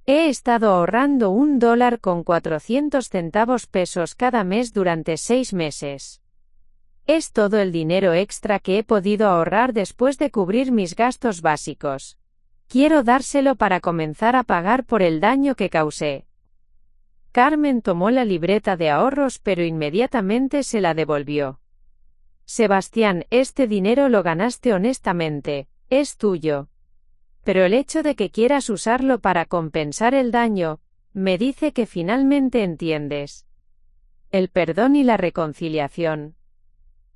He estado ahorrando $1 con 400 centavos pesos cada mes durante 6 meses. Es todo el dinero extra que he podido ahorrar después de cubrir mis gastos básicos. Quiero dárselo para comenzar a pagar por el daño que causé. Carmen tomó la libreta de ahorros pero inmediatamente se la devolvió. Sebastián, este dinero lo ganaste honestamente, es tuyo. Pero el hecho de que quieras usarlo para compensar el daño, me dice que finalmente entiendes. El perdón y la reconciliación.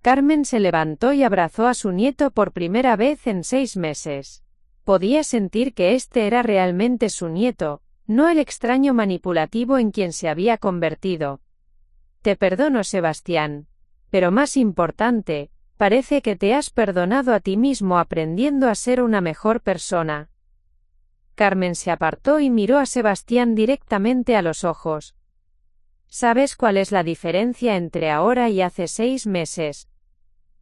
Carmen se levantó y abrazó a su nieto por primera vez en 6 meses. Podía sentir que este era realmente su nieto, no el extraño manipulativo en quien se había convertido. Te perdono, Sebastián. Pero más importante, parece que te has perdonado a ti mismo aprendiendo a ser una mejor persona. Carmen se apartó y miró a Sebastián directamente a los ojos. ¿Sabes cuál es la diferencia entre ahora y hace 6 meses?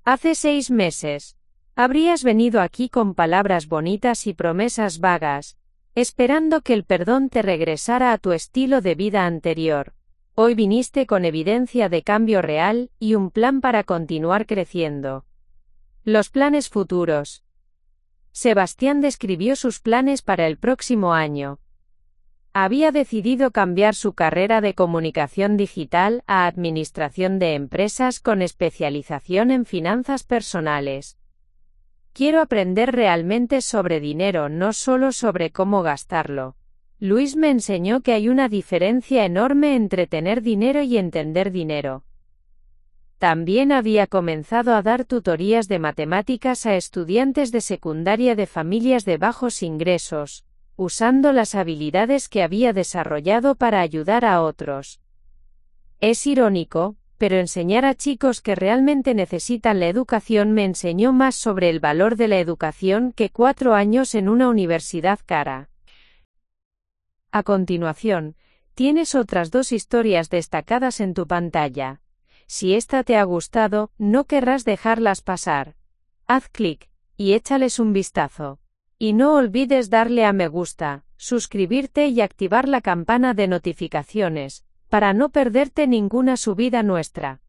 Hace 6 meses, habrías venido aquí con palabras bonitas y promesas vagas, esperando que el perdón te regresara a tu estilo de vida anterior. Hoy viniste con evidencia de cambio real, y un plan para continuar creciendo. Los planes futuros. Sebastián describió sus planes para el próximo año. Había decidido cambiar su carrera de comunicación digital a administración de empresas con especialización en finanzas personales. Quiero aprender realmente sobre dinero, no solo sobre cómo gastarlo. Luis me enseñó que hay una diferencia enorme entre tener dinero y entender dinero. También había comenzado a dar tutorías de matemáticas a estudiantes de secundaria de familias de bajos ingresos, usando las habilidades que había desarrollado para ayudar a otros. Es irónico, pero enseñar a chicos que realmente necesitan la educación me enseñó más sobre el valor de la educación que 4 años en una universidad cara. A continuación, tienes otras 2 historias destacadas en tu pantalla. Si esta te ha gustado, no querrás dejarlas pasar. Haz clic y échales un vistazo. Y no olvides darle a me gusta, suscribirte y activar la campana de notificaciones, para no perderte ninguna subida nuestra.